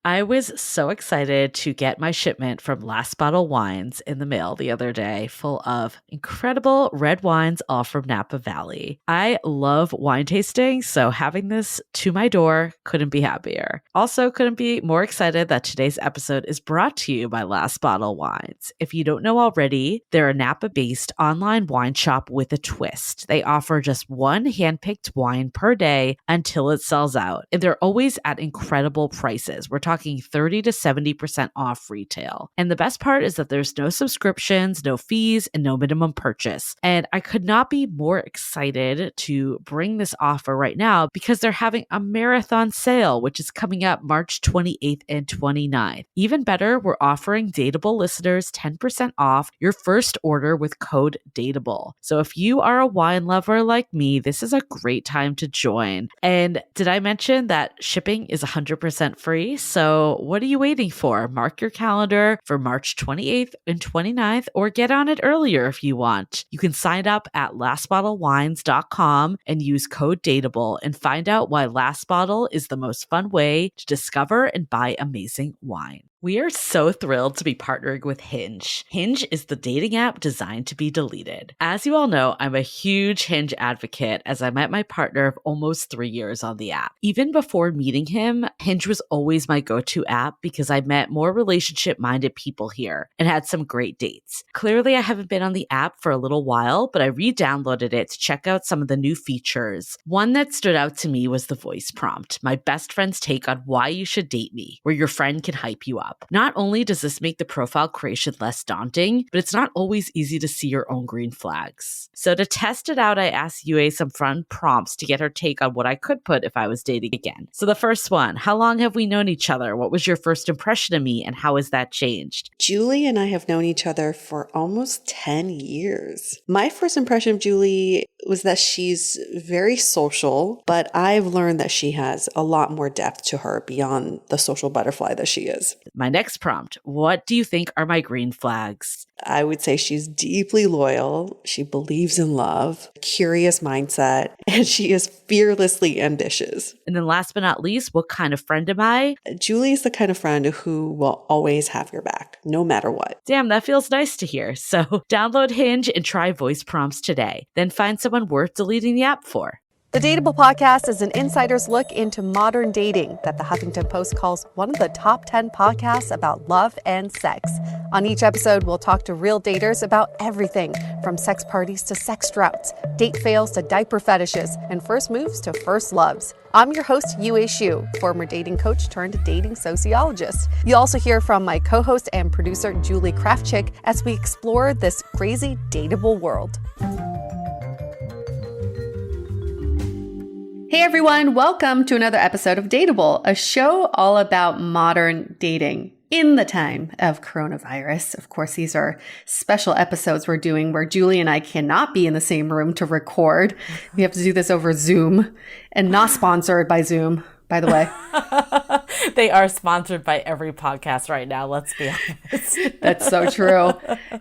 I was so excited to get my shipment from Last Bottle Wines in the mail the other day, full of incredible red wines, all from Napa Valley. I love wine tasting, so having this to my door couldn't be happier. Also, couldn't be more excited that today's episode is brought to you by Last Bottle Wines. If you don't know already, they're a Napa-based online wine shop with a twist. They offer just one handpicked wine per day until it sells out, and they're always at incredible prices. We're talking 30 to 70% off retail. And the best part is that there's no subscriptions, no fees, and no minimum purchase. And I could not be more excited to bring this offer right now because they're having a marathon sale, which is coming up March 28th and 29th. Even better, we're offering Dateable listeners 10% off your first order with code DATEABLE. So if you are a wine lover like me, this is a great time to join. And did I mention that shipping is 100% free? So what are you waiting for? Mark your calendar for March 28th and 29th, or get on it earlier if you want. You can sign up at lastbottlewines.com and use code DATEABLE and find out why Last Bottle is the most fun way to discover and buy amazing wine. We are so thrilled to be partnering with Hinge. Hinge is the dating app designed to be deleted. As you all know, I'm a huge Hinge advocate as I met my partner of almost 3 years on the app. Even before meeting him, Hinge was always my go-to app because I met more relationship-minded people here and had some great dates. Clearly, I haven't been on the app for a little while, but I re-downloaded it to check out some of the new features. One that stood out to me was the voice prompt, my best friend's take on why you should date me, where your friend can hype you up. Not only does this make the profile creation less daunting, but it's not always easy to see your own green flags. So to test it out, I asked Yue some fun prompts to get her take on what I could put if I was dating again. So the first one, how long have we known each other? What was your first impression of me and how has that changed? Julie and I have known each other for almost 10 years. My first impression of Julie was that she's very social, but I've learned that she has a lot more depth to her beyond the social butterfly that she is. My next prompt, what do you think are my green flags? I would say she's deeply loyal. She believes in love, curious mindset, and she is fearlessly ambitious. And then last but not least, what kind of friend am I? Julie is the kind of friend who will always have your back, no matter what. Damn, that feels nice to hear. So download Hinge and try voice prompts today. Then find someone worth deleting the app for. The Dateable podcast is an insider's look into modern dating that the Huffington Post calls one of the top 10 podcasts about love and sex. On each episode, we'll talk to real daters about everything from sex parties to sex droughts, date fails to diaper fetishes, and first moves to first loves. I'm your host, Yue Xu, former dating coach turned dating sociologist. You'll also hear from my co-host and producer, Julie Krafchick, as we explore this crazy dateable world. Hey everyone, welcome to another episode of Dateable, a show all about modern dating in the time of coronavirus. Of course, these are special episodes we're doing where Julie and I cannot be in the same room to record. We have to do this over Zoom and not sponsored by Zoom, by the way. They are sponsored by every podcast right now, let's be honest. That's so true.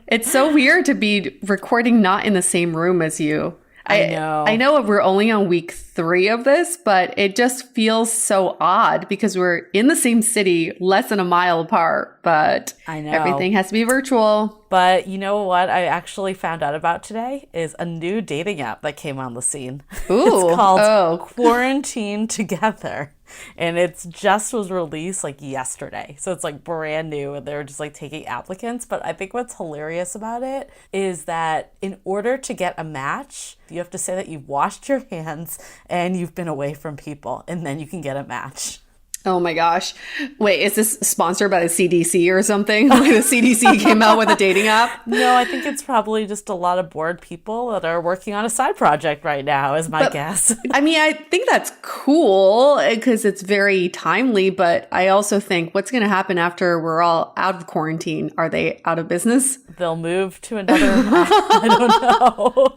It's so weird to be recording not in the same room as you. I know we're only on week 3 of this, but it just feels so odd because we're in the same city, less than a mile apart, but I know everything has to be virtual. But you know what I actually found out about today is a new dating app that came on the scene. Ooh, it's called Quarantine Together. And it's just was released like yesterday. So it's like brand new and they're just like taking applicants. But I think what's hilarious about it is that in order to get a match, you have to say that you've washed your hands and you've been away from people, and then you can get a match. Oh my gosh. Wait, is this sponsored by the CDC or something? Like the CDC came out with a dating app? No, I think it's probably just a lot of bored people that are working on a side project right now is my guess. I mean, I think that's cool because it's very timely, but I also think what's going to happen after we're all out of quarantine? Are they out of business? They'll move to another, I don't know.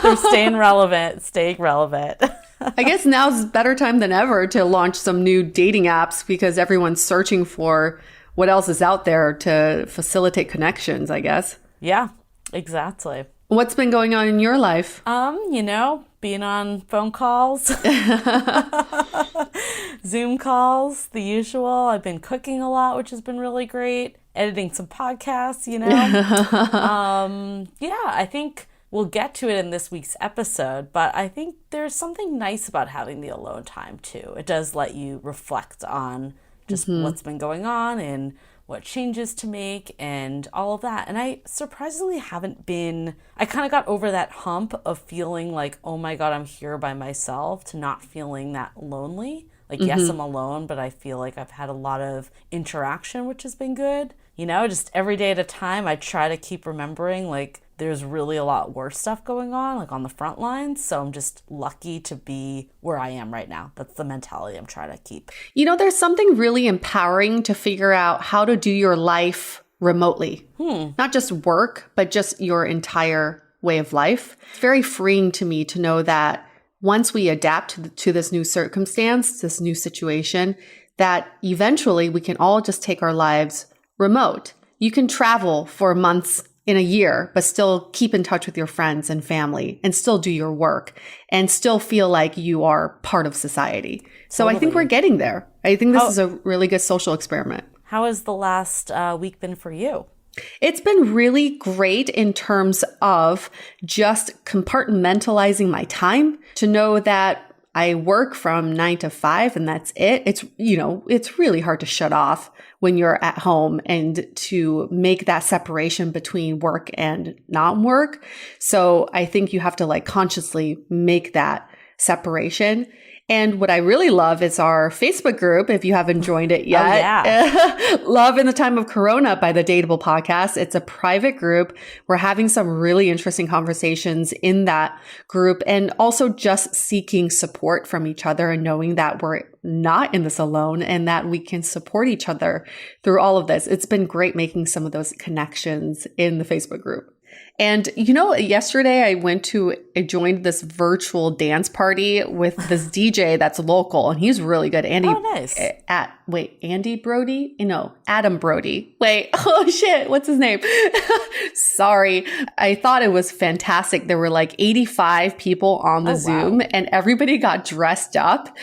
They're staying relevant. I guess now's a better time than ever to launch some new dating apps because everyone's searching for what else is out there to facilitate connections, I guess. Yeah, exactly. What's been going on in your life? being on phone calls, Zoom calls, the usual. I've been cooking a lot, which has been really great. Editing some podcasts, Yeah, I think we'll get to it in this week's episode, but I think there's something nice about having the alone time too. It does let you reflect on just what's been going on and what changes to make and all of that. And I surprisingly haven't been, I kind of got over that hump of feeling like, oh my God, I'm here by myself, to not feeling that lonely. Like, yes, I'm alone, but I feel like I've had a lot of interaction, which has been good. Just every day at a time, I try to keep remembering, like, there's really a lot worse stuff going on, like on the front lines. So I'm just lucky to be where I am right now. That's the mentality I'm trying to keep. There's something really empowering to figure out how to do your life remotely. Not just work, but just your entire way of life. It's very freeing to me to know that once we adapt to this new circumstance, this new situation, that eventually we can all just take our lives remote. You can travel for months in a year, but still keep in touch with your friends and family and still do your work and still feel like you are part of society. So I think we're getting there. I think this is a really good social experiment. How has the last week been for you? It's been really great in terms of just compartmentalizing my time to know that I work from 9 to 5 and that's it. It's really hard to shut off when you're at home and to make that separation between work and not work. So I think you have to consciously make that separation. And what I really love is our Facebook group, if you haven't joined it yet. Oh, yeah. Love in the Time of Corona by the DATEABLE podcast. It's a private group. We're having some really interesting conversations in that group and also just seeking support from each other and knowing that we're not in this alone and that we can support each other through all of this. It's been great making some of those connections in the Facebook group. And yesterday I joined this virtual dance party with this DJ that's local and he's really good. Andy, oh, nice. Andy Brody? No, Adam Brody. Oh shit, what's his name? Sorry. I thought it was fantastic. There were 85 people on the Zoom and everybody got dressed up.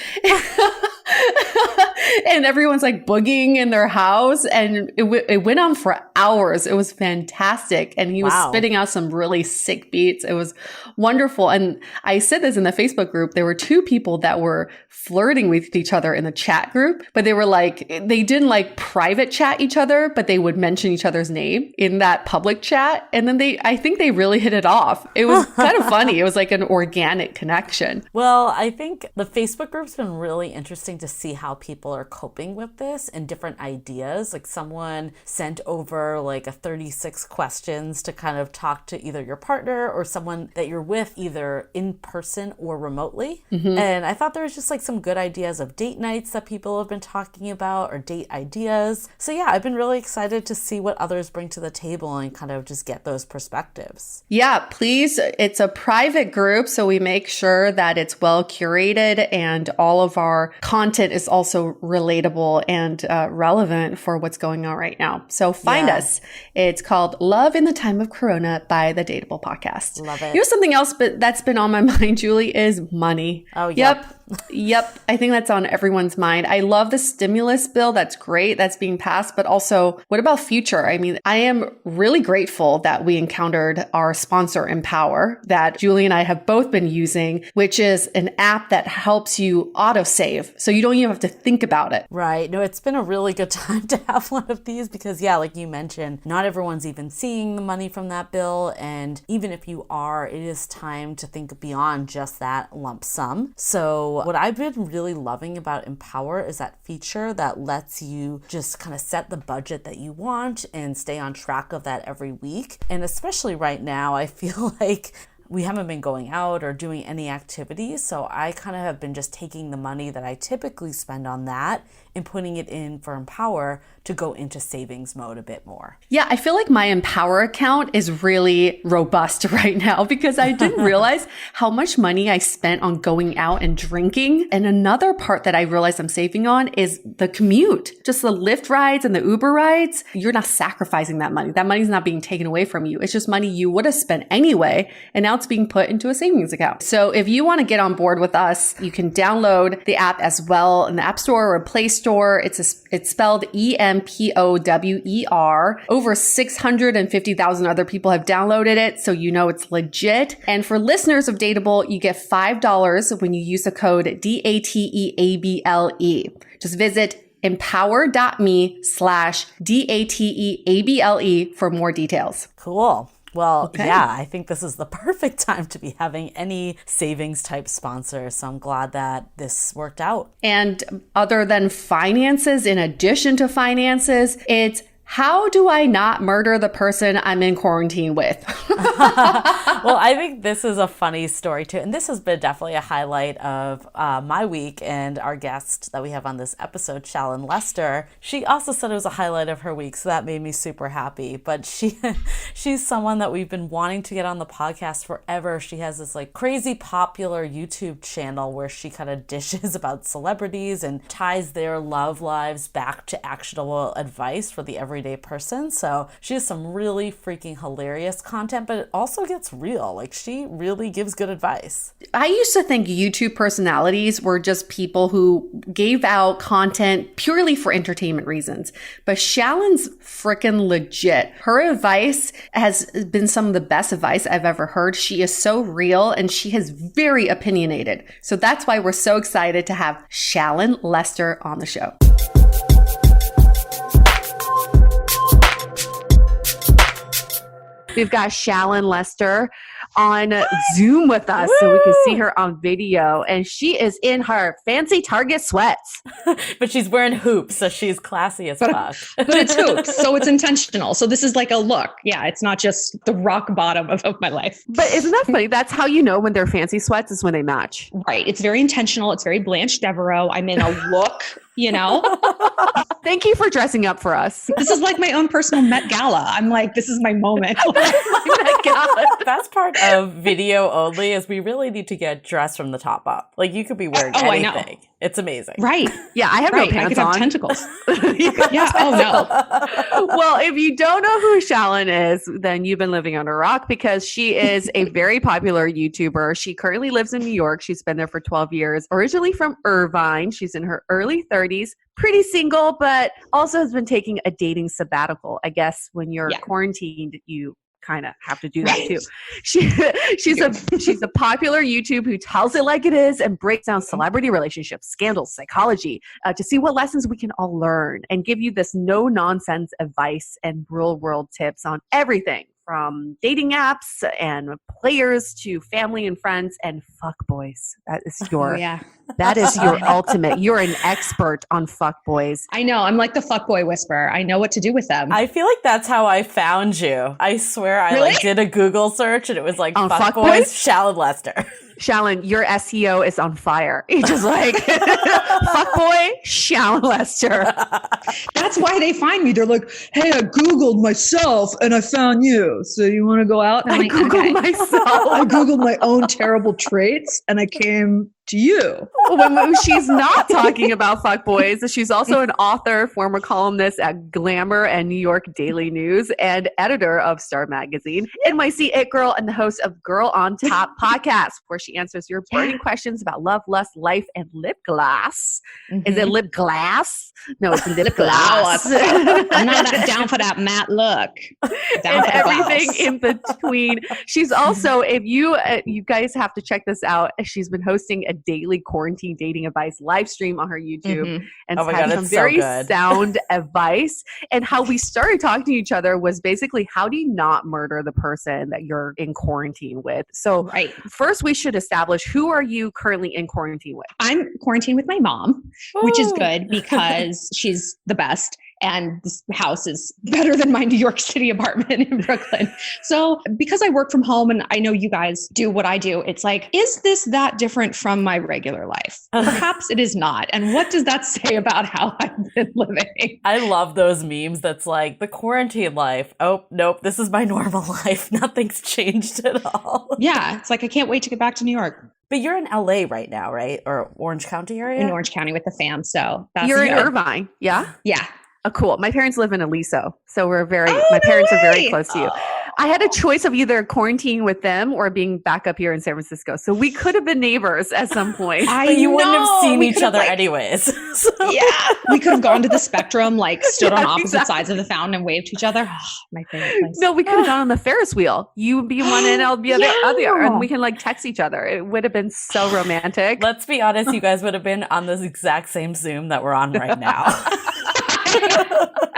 And everyone's boogieing in their house and it went on for hours. It was fantastic. And he was spitting out some really sick beats. It was wonderful. And I said this in the Facebook group. There were 2 people that were flirting with each other in the chat group, but they were they didn't private chat each other, but they would mention each other's name in that public chat. And then I think they really hit it off. It was kind of funny. It was an organic connection. Well, I think the Facebook group's been really interesting to see how people are coping with this and different ideas. Someone sent over a 36 questions to kind of talk to either your partner or someone that you're with either in person or remotely. And I thought there was just some good ideas of date nights that people have been talking about or date ideas. So yeah, I've been really excited to see what others bring to the table and kind of just get those perspectives. Yeah, please. It's a private group, so we make sure that it's well curated and all of our content is also relatable and relevant for what's going on right now. So find us. It's called Love in the Time of Corona by the DATEABLE podcast. Love it. Here's something else that's been on my mind, Julie, is money. Oh, yep. Yep. I think that's on everyone's mind. I love the stimulus bill. That's great. That's being passed. But also, what about future? I mean, I am really grateful that we encountered our sponsor, Empower, that Julie and I have both been using, which is an app that helps you autosave. So you don't even have to think about it. Right. No, it's been a really good time to have one of these because, like you mentioned, not everyone's even seeing the money from that bill. And even if you are, it is time to think beyond just that lump sum. So what I've been really loving about Empower is that feature that lets you just kind of set the budget that you want and stay on track of that every week. And especially right now, I feel like we haven't been going out or doing any activities. So I kind of have been just taking the money that I typically spend on that and putting it in for Empower to go into savings mode a bit more. Yeah, I feel like my Empower account is really robust right now because I didn't realize how much money I spent on going out and drinking. And another part that I realized I'm saving on is the commute, just the Lyft rides and the Uber rides. You're not sacrificing that money. That money's not being taken away from you. It's just money you would have spent anyway. And now it's being put into a savings account. So if you want to get on board with us, you can download the app as well in the App Store or Play Store. It's spelled EMPOWER. Over 650,000 other people have downloaded it, so you know it's legit. And for listeners of Dateable, you get $5 when you use the code DATEABLE. Just visit empower.me/DATEABLE for more details. Cool. Well, yeah, I think this is the perfect time to be having any savings type sponsor. So I'm glad that this worked out. And other than finances, in addition to finances, it's how do I not murder the person I'm in quarantine with? Well, I think this is a funny story too. And this has been definitely a highlight of my week. And our guest that we have on this episode, Shallon Lester, she also said it was a highlight of her week. So that made me super happy. But she's someone that we've been wanting to get on the podcast forever. She has this like crazy popular YouTube channel where she kind of dishes about celebrities and ties their love lives back to actionable advice for the everyday person. So she has some really freaking hilarious content, but it also gets real. Like she really gives good advice. I used to think YouTube personalities were just people who gave out content purely for entertainment reasons. But Shallon's freaking legit. Her advice has been some of the best advice I've ever heard. She is so real and she is very opinionated. So that's why we're so excited to have Shallon Lester on the show. We've got Shallon Lester on Zoom with us so we can see her on video. And she is in her fancy Target sweats. But she's wearing hoops, so she's classy as fuck. But it's hoops, so it's intentional. So this is like a look. Yeah, it's not just the rock bottom of my life. But isn't that funny? That's how you know when they're fancy sweats is when they match. Right. It's very intentional. It's very Blanche Devereaux. I'm in a look, you know? Thank you for dressing up for us. This is like my own personal Met Gala. I'm like, this is my moment. That's part of video only is we really need to get dressed from the top up. Like you could be wearing anything. I know. It's amazing. Right. Yeah, I have no pants I could on. have tentacles. Yeah. Oh, no. Well, if you don't know who Shallon is, then you've been living on a rock because she is a very popular YouTuber. She currently lives in New York. She's been there for 12 years. Originally from Irvine. She's in her early 30s. Pretty single, but also has been taking a dating sabbatical. I guess when you're quarantined, you kind of have to do that too. She's a popular YouTube who tells it like it is and breaks down celebrity relationships, scandals, psychology to see what lessons we can all learn and give you this no nonsense advice and real world tips on everything from dating apps and players to family and friends and fuckboys. That is your that is your ultimate. You're an expert on fuckboys. I know. I'm like the fuckboy whisperer. I know what to do with them. I feel like that's how I found you. I swear I like did a Google search and it was like on fuckboys, Shallon Lester. Shallon, your SEO is on fire. It's just like, fuckboy, Shallon Lester. That's why they find me. They're like, hey, I Googled myself and I found you. So you want to go out? And I Googled myself. I Googled my own terrible traits and I came to you. When she's not talking about fuckboys, she's also an author, former columnist at Glamour and New York Daily News, and editor of Star Magazine, NYC It Girl, and the host of Girl on Top podcast, where she answers your burning questions about love, lust, life, and lip gloss. Is it lip glass? No, it's lip gloss. I'm not down for that matte look. And everything in between. She's also, if you guys have to check this out, she's been hosting a daily quarantine dating advice live stream on her YouTube and has some very sound advice. And how we started talking to each other was basically, how do you not murder the person that you're in quarantine with? So first we should establish, who are you currently in quarantine with? I'm quarantined with my mom, which is good because she's the best. And this house is better than my New York City apartment in Brooklyn. So because I work from home and I know you guys do what I do, it's like, is this that different from my regular life? Perhaps it is not. And what does that say about how I've been living? I love those memes that's like, the quarantine life. Oh, nope, this is my normal life. Nothing's changed at all. Yeah, it's like, I can't wait to get back to New York. But you're in LA right now, right? Or Orange County area? In Orange County with the fam. So that's you're in Irvine, yeah? Yeah. Oh, cool. My parents live in Aliso, so my no parents are very way. close to you. I had a choice of either quarantining with them or being back up here in San Francisco. So we could have been neighbors at some point. But you wouldn't have seen We each could have, other like, anyways. So- Yeah, we could have gone to the Spectrum, like stood on Yeah, opposite exactly. sides of the fountain and waved to each other. Oh, my favorite place. No, we could have gone on the Ferris wheel. You would be one end, I'll be the other, Yeah. and we can like text each other. It would have been so romantic. Let's be honest, you guys would have been on this exact same Zoom that we're on right now.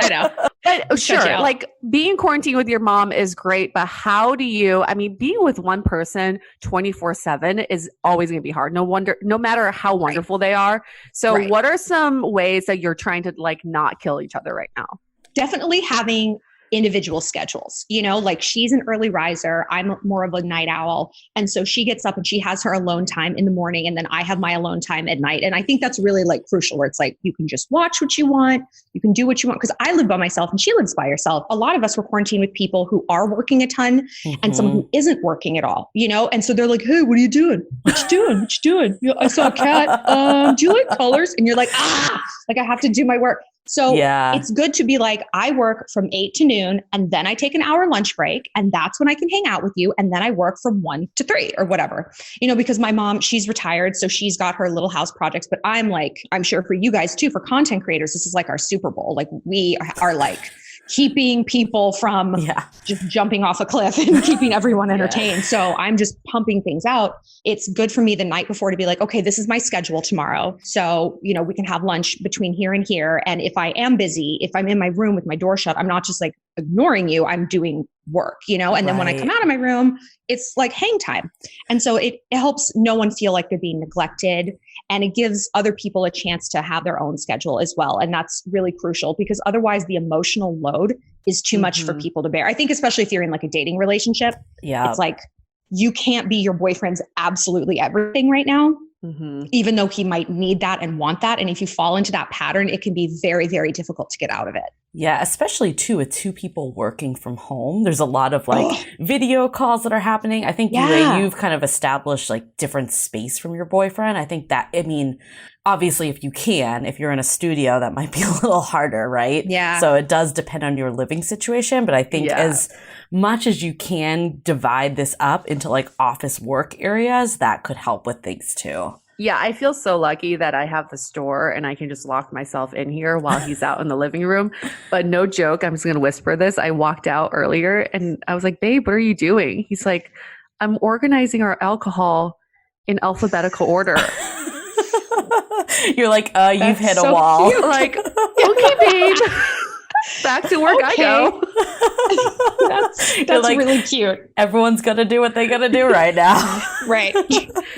I know. But Shut you sure, out. like being quarantined with your mom is great, but how do you, I mean, being with one person 24/7 is always going to be hard. No matter how wonderful they are. So Right. what are some ways that you're trying to like not kill each other right now? Definitely having individual schedules, like she's an early riser. I'm more of a night owl. And so she gets up and she has her alone time in the morning. And then I have my alone time at night. And I think that's really like crucial where it's like, you can just watch what you want. You can do what you want. Cause I live by myself and she lives by herself. A lot of us were quarantined with people who are working a ton and someone who isn't working at all, And so they're like, hey, what are you doing? What you doing? What you doing? I saw a cat. Do you like colors? And you're like, like I have to do my work. So it's good to be like, I work from 8 to noon and then I take an hour lunch break and that's when I can hang out with you. And then I work from 1 to 3 or whatever, because my mom, she's retired. So she's got her little house projects, but I'm sure for you guys too, for content creators, this is like our Super Bowl. Like we are like keeping people from just jumping off a cliff and keeping everyone entertained. So I'm just pumping things out. It's good for me the night before to be like, okay, this is my schedule tomorrow. So, we can have lunch between here and here. And if I am busy, if I'm in my room with my door shut, I'm not just like ignoring you, I'm doing work, and then when I come out of my room, it's like hang time. And so it helps no one feel like they're being neglected. And it gives other people a chance to have their own schedule as well. And that's really crucial because otherwise the emotional load is too much for people to bear. I think especially if you're in like a dating relationship, it's like you can't be your boyfriend's absolutely everything right now, even though he might need that and want that. And if you fall into that pattern, it can be very, very difficult to get out of it. Yeah, especially too with 2 people working from home. There's a lot of like video calls that are happening. I think you've kind of established like different space from your boyfriend. I think that, obviously if you're in a studio, that might be a little harder, right? Yeah. So it does depend on your living situation. But I think as much as you can divide this up into like office work areas, that could help with things too. Yeah, I feel so lucky that I have the store and I can just lock myself in here while he's out in the living room. But no joke, I'm just going to whisper this. I walked out earlier and I was like, babe, what are you doing? He's like, I'm organizing our alcohol in alphabetical order. You're like, you've hit so a wall. Cute. Like, okay, babe. Back to work I go. That's like, really cute. Everyone's going to do what they got to do right now. Right.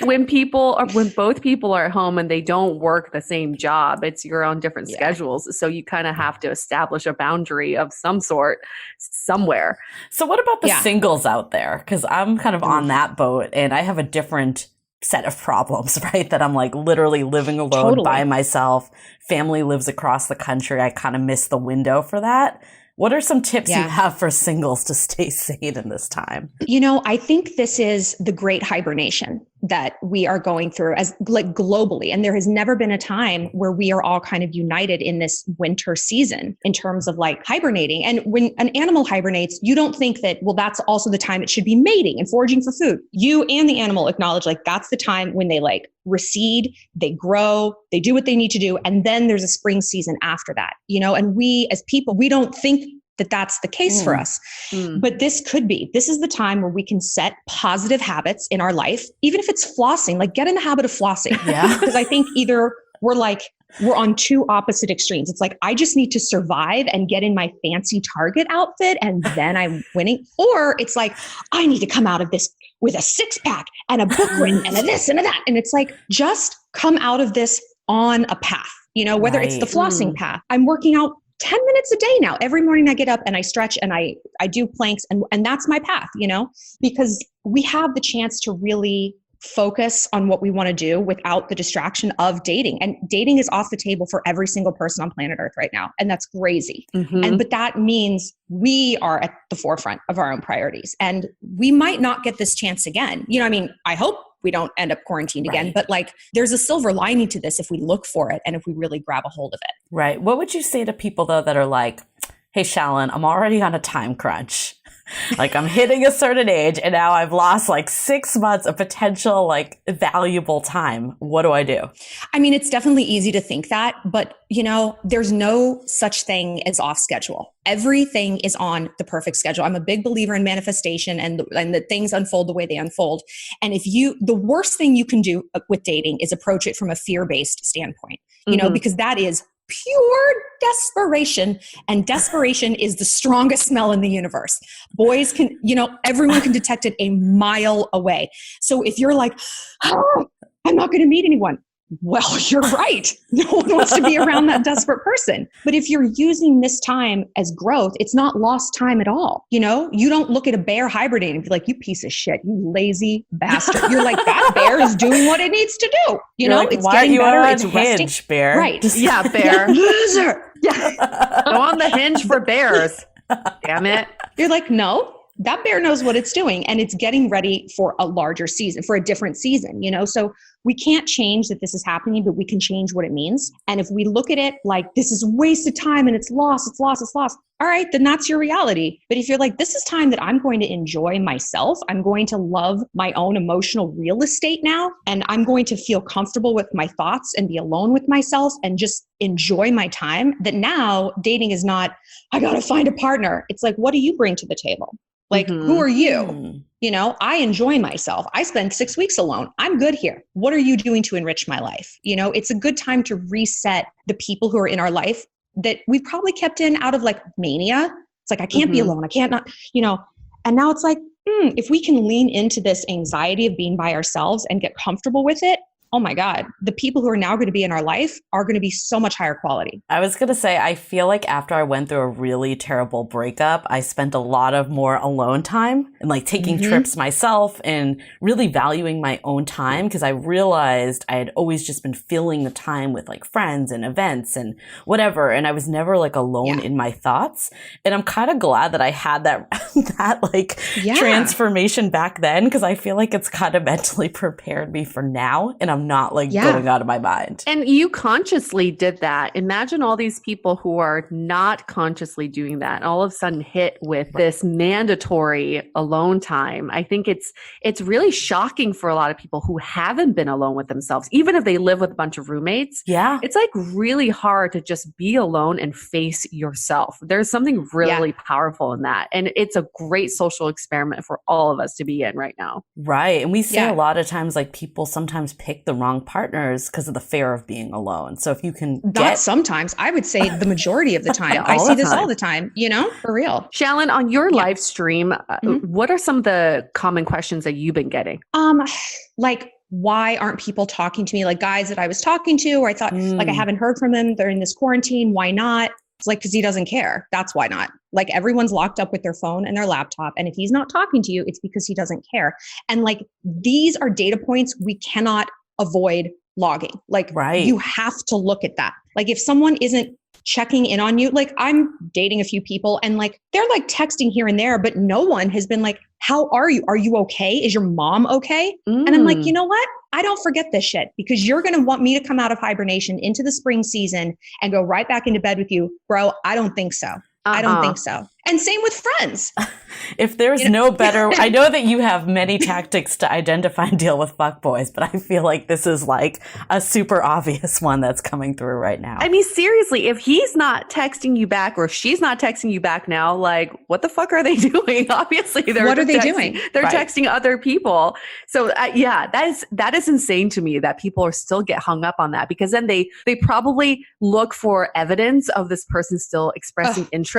When both people are at home and they don't work the same job, it's your own different schedules. So you kind of have to establish a boundary of some sort somewhere. So what about the singles out there? Because I'm kind of on that boat and I have a different set of problems, right? That I'm like literally living alone by myself. Family lives across the country. I kind of miss the window for that. What are some tips you have for singles to stay sane in this time? I think this is the great hibernation that we are going through as like globally. And there has never been a time where we are all kind of united in this winter season in terms of like hibernating. And when an animal hibernates, you don't think that, well, that's also the time it should be mating and foraging for food. You and the animal acknowledge like that's the time when they like recede, they grow, they do what they need to do. And then there's a spring season after that, and we as people, we don't think that that's the case for us. But this is the time where we can set positive habits in our life, even if it's flossing, like get in the habit of flossing. Yeah. Because I think either we're on 2 opposite extremes. It's like, I just need to survive and get in my fancy Target outfit and then I'm winning. Or it's like, I need to come out of this with a 6-pack and a book written and a this and a that. And it's like, just come out of this on a path, whether it's the flossing path. I'm working out 10 minutes a day now. Every morning I get up and I stretch and I do planks and that's my path, because we have the chance to really focus on what we want to do without the distraction of dating. And dating is off the table for every single person on planet Earth right now. And that's crazy. But that means we are at the forefront of our own priorities and we might not get this chance again. I hope we don't end up quarantined again. Right. But like, there's a silver lining to this if we look for it and if we really grab a hold of it. Right. What would you say to people though that are like, hey, Shallon, I'm already on a time crunch. Like I'm hitting a certain age and now I've lost like 6 months of potential like valuable time. What do I do? I mean, it's definitely easy to think that, but you know, there's no such thing as off schedule. Everything is on the perfect schedule. I'm a big believer in manifestation and that things unfold the way they unfold. And the worst thing you can do with dating is approach it from a fear-based standpoint, you know, because that is pure desperation, and desperation is the strongest smell in the universe. Boys can, you know, everyone can detect it a mile away. So if you're like, oh, I'm not going to meet anyone. Well, you're right. No one wants to be around that desperate person. But if you're using this time as growth, it's not lost time at all. You know, you don't look at a bear hibernating and be like, you piece of shit, you lazy bastard. You're like, that bear is doing what it needs to do. You know, like, it's why getting are you better. on It's Hinge, resting. bear? Right. Yeah, bear. Loser. Yeah. Go on the Hinge for bears. Damn it. You're like, no, that bear knows what it's doing and it's getting ready for a larger season, for a different season, you know? So we can't change that this is happening, but we can change what it means. And if we look at it like this is wasted time and it's lost, all right, then that's your reality. But if you're like, this is time that I'm going to enjoy myself, I'm going to love my own emotional real estate now, and I'm going to feel comfortable with my thoughts and be alone with myself and just enjoy my time, that now dating is not, I got to find a partner. It's like, what do you bring to the table? Like, who are you? You know, I enjoy myself. I spent 6 weeks alone. I'm good here. What are you doing to enrich my life? You know, it's a good time to reset the people who are in our life that we've probably kept in out of like mania. It's like, I can't be alone. I can't not, you know, and now it's like, if we can lean into this anxiety of being by ourselves and get comfortable with it, oh my God, the people who are now going to be in our life are going to be so much higher quality. I was going to say, I feel like after I went through a really terrible breakup, I spent a lot of more alone time and like taking trips myself and really valuing my own time, because I realized I had always just been filling the time with like friends and events and whatever. And I was never like alone in my thoughts. And I'm kind of glad that I had that, transformation back then, because I feel like it's kind of mentally prepared me for now. And I'm not like going out of my mind. And you consciously did that. Imagine all these people who are not consciously doing that and all of a sudden hit with this mandatory alone time. I think it's really shocking for a lot of people who haven't been alone with themselves, even if they live with a bunch of roommates. Yeah. It's like really hard to just be alone and face yourself. There's something really powerful in that. And it's a great social experiment for all of us to be in right now. Right. And we say a lot of times, like, people sometimes pick the wrong partners because of the fear of being alone. So if you can Not sometimes, I would say the majority of the time. I see this all the time, you know, for real. Shallon, on your live stream, what are some of the common questions that you've been getting? Like, why aren't people talking to me? Like guys that I was talking to, or I thought like, I haven't heard from them. They're in this quarantine. Why not? It's like, because he doesn't care. That's why not. Like, everyone's locked up with their phone and their laptop. And if he's not talking to you, it's because he doesn't care. And like, these are data points we cannot avoid logging. Like, you have to look at that. Like, if someone isn't checking in on you, like, I'm dating a few people and like, they're like texting here and there, but no one has been like, how are you? Are you okay? Is your mom okay? And I'm like, you know what? I don't forget this shit, because you're going to want me to come out of hibernation into the spring season and go right back into bed with you. Bro, I don't think so. I don't think so. And same with friends. If there's no better, I know that you have many tactics to identify and deal with fuckboys, but I feel like this is like a super obvious one that's coming through right now. I mean, seriously, if he's not texting you back or if she's not texting you back now, like, what the fuck are they doing? Obviously, what are they doing? They're texting other people. So that is insane to me that people are still get hung up on that, because then they probably look for evidence of this person still expressing interest.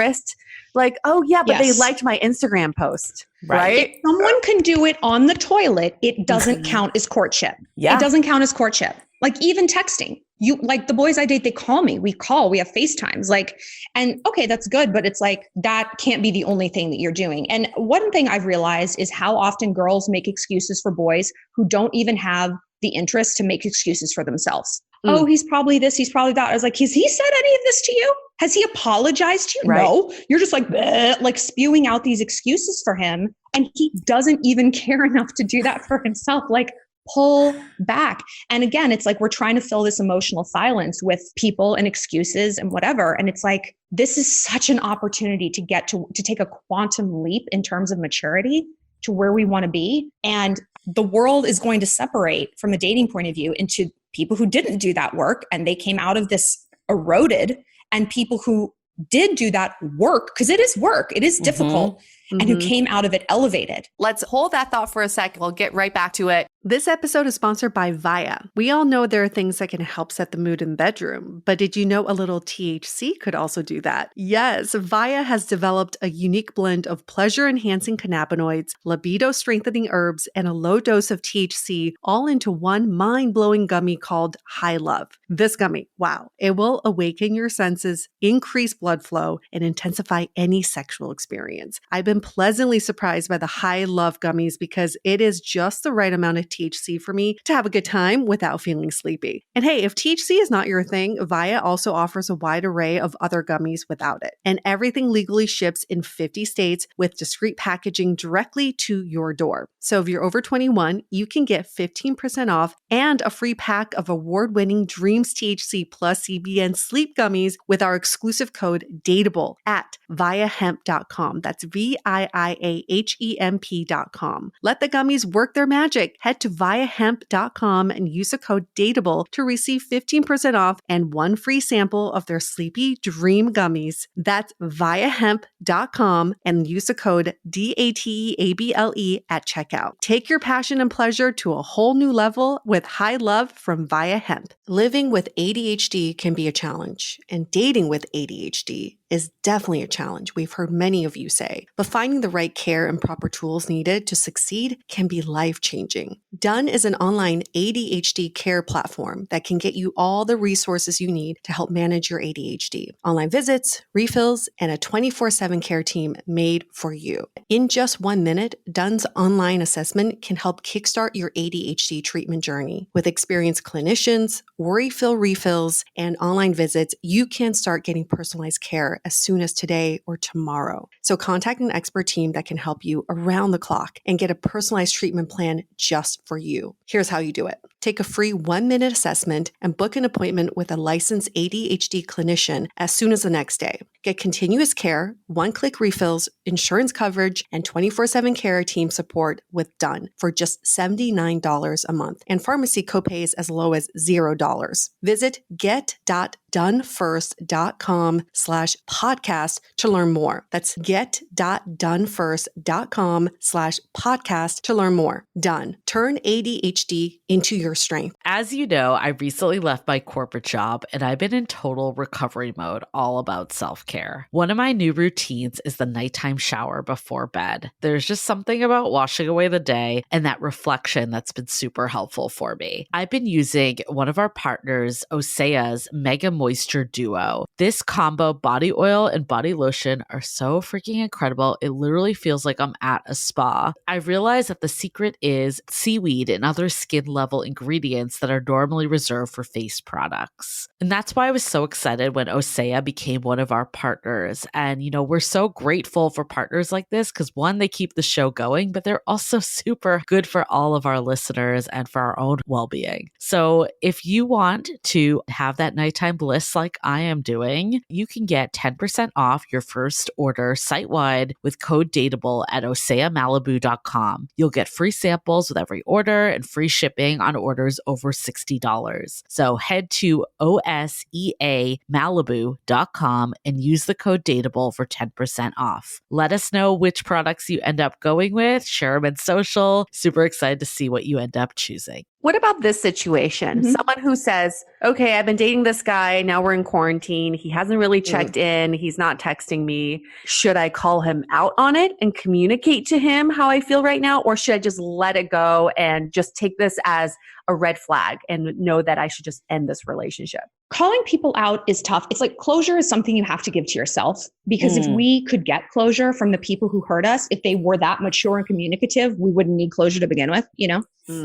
Like, oh yeah, but they liked my Instagram post, right? If someone can do it on the toilet, it doesn't count as courtship. It doesn't count as courtship. Like, even texting. You, like, the boys I date, they call me. We have FaceTimes. Like, and okay, that's good, but it's like, that can't be the only thing that you're doing. And one thing I've realized is how often girls make excuses for boys who don't even have the interest to make excuses for themselves. Oh, he's probably this, he's probably that. I was like, has he said any of this to you? Has he apologized to you? Right. No. You're just like spewing out these excuses for him. And he doesn't even care enough to do that for himself. Like, pull back. And again, it's like we're trying to fill this emotional silence with people and excuses and whatever. And it's like, this is such an opportunity to get to take a quantum leap in terms of maturity to where we want to be. And the world is going to separate from a dating point of view into people who didn't do that work and they came out of this eroded, and people who did do that work, because it is work, it is difficult, and who came out of it elevated. Let's hold that thought for a sec. We'll get right back to it. This episode is sponsored by Via. We all know there are things that can help set the mood in the bedroom, but did you know a little THC could also do that? Yes, Via has developed a unique blend of pleasure-enhancing cannabinoids, libido-strengthening herbs, and a low dose of THC all into one mind-blowing gummy called High Love. This gummy, wow, it will awaken your senses, increase blood flow, and intensify any sexual experience. I've been pleasantly surprised by the High Love gummies because it is just the right amount of THC for me to have a good time without feeling sleepy. And hey, if THC is not your thing, Via also offers a wide array of other gummies without it. And everything legally ships in 50 states with discreet packaging directly to your door. So if you're over 21, you can get 15% off and a free pack of award-winning Dreams THC plus CBN sleep gummies with our exclusive code DATEABLE at viahemp.com. That's VIIAHEMP.com. Let the gummies work their magic. Head to viahemp.com and use the code DATEABLE to receive 15% off and one free sample of their Sleepy Dream gummies. That's viahemp.com and use the code DATEABLE at checkout. Take your passion and pleasure to a whole new level with High Love from Via Hemp. Living with ADHD can be a challenge, and dating with ADHD is definitely a challenge, we've heard many of you say. But finding the right care and proper tools needed to succeed can be life-changing. Done is an online ADHD care platform that can get you all the resources you need to help manage your ADHD. Online visits, refills, and a 24/7 care team made for you. In just 1 minute, Done's online assessment can help kickstart your ADHD treatment journey. With experienced clinicians, worry-fill refills, and online visits, you can start getting personalized care as soon as today or tomorrow. So contact an expert team that can help you around the clock and get a personalized treatment plan just for you. Here's how you do it. Take a free 1-minute assessment and book an appointment with a licensed ADHD clinician as soon as the next day. Get continuous care, one-click refills, insurance coverage, and 24/7 care team support with Done for just $79 a month, and pharmacy copays as low as $0. Visit get.donefirst.com/podcast to learn more. That's get.donefirst.com/podcast to learn more. Done. Turn ADHD into your strength. As you know, I recently left my corporate job and I've been in total recovery mode, all about self-care. One of my new routines is the nighttime shower before bed. There's just something about washing away the day and that reflection that's been super helpful for me. I've been using one of our partners, Osea's Mega Moisture Duo. This combo body oil and body lotion are so freaking incredible. It literally feels like I'm at a spa. I realized that the secret is seaweed and other skin level ingredients that are normally reserved for face products. And that's why I was so excited when Osea became one of our partners. And, you know, we're so grateful for partners like this because one, they keep the show going, but they're also super good for all of our listeners and for our own well-being. So if you want to have that nighttime bliss like I am doing, you can get 10% off your first order site-wide with code DATEABLE at oseamalibu.com. You'll get free samples with every order and free shipping on orders over $60. So head to oseamalibu.com and use the code DATEABLE for 10% off. Let us know which products you end up going with. Share them in social. Super excited to see what you end up choosing. What about this situation? Someone who says, okay, I've been dating this guy. Now we're in quarantine. He hasn't really checked in. He's not texting me. Should I call him out on it and communicate to him how I feel right now? Or should I just let it go and just take this as a red flag and know that I should just end this relationship? Calling people out is tough. It's like closure is something you have to give to yourself, because if we could get closure from the people who hurt us, if they were that mature and communicative, we wouldn't need closure to begin with, you know?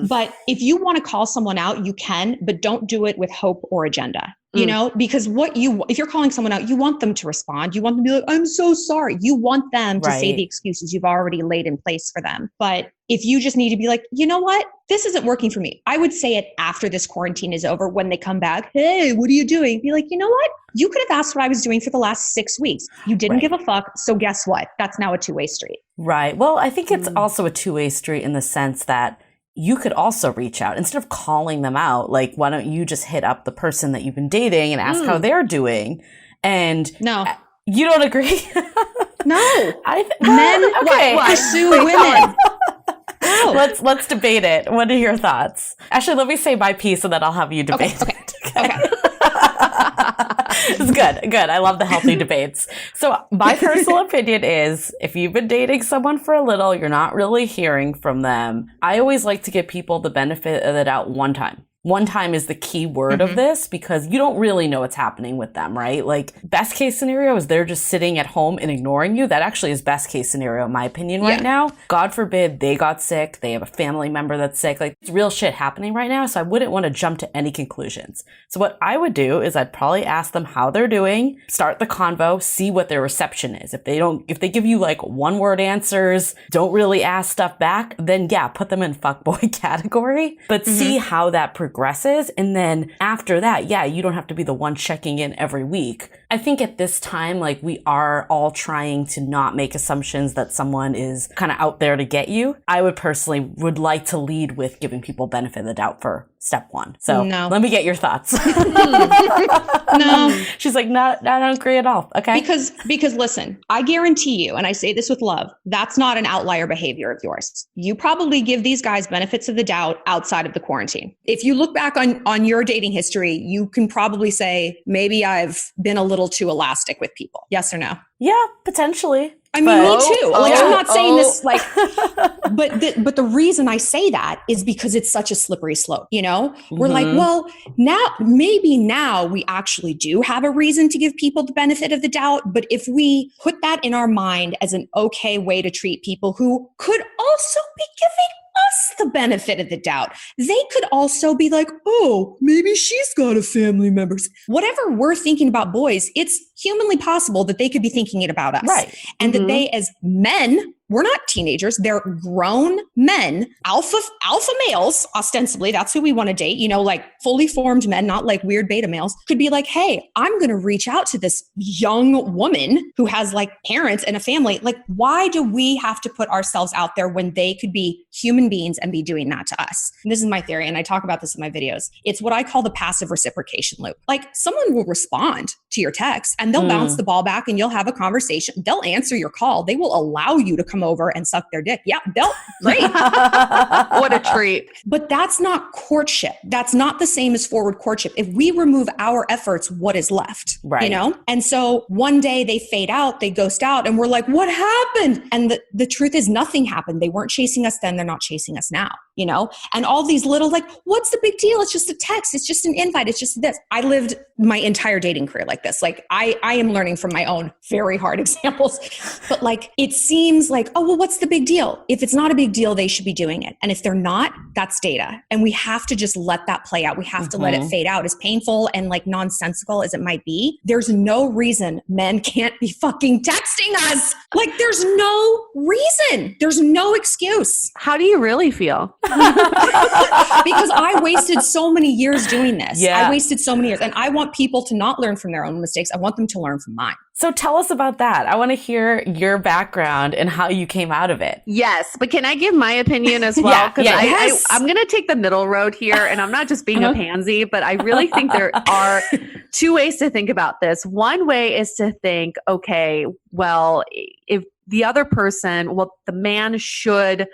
But if you want to call someone out, you can, but don't do it with hope or agenda. you know, because if you're calling someone out, you want them to respond. You want them to be like, I'm so sorry. You want them to say the excuses you've already laid in place for them. But if you just need to be like, you know what, this isn't working for me, I would say it after this quarantine is over, when they come back, hey, what are you doing? Be like, you know what? You could have asked what I was doing for the last 6 weeks. You didn't give a fuck. So guess what? That's now a two-way street. Right. Well, I think it's also a two-way street in the sense that you could also reach out instead of calling them out. Like, why don't you just hit up the person that you've been dating and ask how they're doing? And no, you don't agree? No, men pursue women. No. Let's debate it. What are your thoughts? Actually, let me say my piece and then I'll have you debate. Okay. It's good. I love the healthy debates. So my personal opinion is, if you've been dating someone for a little, you're not really hearing from them. I always like to give people the benefit of the doubt one time. One time is the key word of this, because you don't really know what's happening with them, right? Like, best case scenario is they're just sitting at home and ignoring you. That actually is best case scenario, in my opinion, right now. God forbid they got sick. They have a family member that's sick. Like, it's real shit happening right now. So I wouldn't want to jump to any conclusions. So what I would do is I'd probably ask them how they're doing, start the convo, see what their reception is. If they give you like one word answers, don't really ask stuff back, then yeah, put them in fuckboy category, but see how that progresses. And then after that, yeah, you don't have to be the one checking in every week. I think at this time, like, we are all trying to not make assumptions that someone is kind of out there to get you. I would like to lead with giving people benefit of the doubt for step one. So let me get your thoughts. No. She's like, no, I don't agree at all. Okay. Because listen, I guarantee you, and I say this with love, that's not an outlier behavior of yours. You probably give these guys benefits of the doubt outside of the quarantine. If you look back on your dating history, you can probably say, maybe I've been a little too elastic with people. Yes or no? Yeah, potentially. I mean, me too. Like, I'm not saying this like, but the reason I say that is because it's such a slippery slope. You know, we're like, well, maybe now we actually do have a reason to give people the benefit of the doubt. But if we put that in our mind as an okay way to treat people who could also be giving us the benefit of the doubt, they could also be like, oh, maybe she's got a family member. Whatever we're thinking about boys, it's humanly possible that they could be thinking it about us. Right. And that they, as men, we're not teenagers. They're grown men, alpha males, ostensibly. That's who we want to date. You know, like fully formed men, not like weird beta males. Could be like, hey, I'm going to reach out to this young woman who has like parents and a family. Like, why do we have to put ourselves out there when they could be human beings and be doing that to us? And this is my theory, and I talk about this in my videos. It's what I call the passive reciprocation loop. Like, someone will respond to your text and they'll bounce the ball back and you'll have a conversation. They'll answer your call. They will allow you to come over and suck their dick. Yeah, great. What a treat. But that's not courtship. That's not the same as forward courtship. If we remove our efforts, what is left? Right. You know? And so one day they fade out, they ghost out, and we're like, what happened? And the truth is nothing happened. They weren't chasing us then. They're not chasing us now. You know? And all these little like, what's the big deal? It's just a text. It's just an invite. It's just this. I lived my entire dating career like this. Like, I am learning from my own very hard examples. But like, it seems like, oh, well, what's the big deal? If it's not a big deal, they should be doing it. And if they're not, that's data. And we have to just let that play out. We have to let it fade out. As painful and like nonsensical as it might be, there's no reason men can't be fucking texting us. Like, there's no reason. There's no excuse. How do you really feel? Because I wasted so many years doing this. Yeah. I wasted so many years. And I want people to not learn from their own mistakes. I want them to learn from mine. So tell us about that. I want to hear your background and how you came out of it. Yes, but can I give my opinion as well? Because I'm going to take the middle road here, and I'm not just being a pansy, but I really think there are two ways to think about this. One way is to think, okay, well, if the other person, the man should,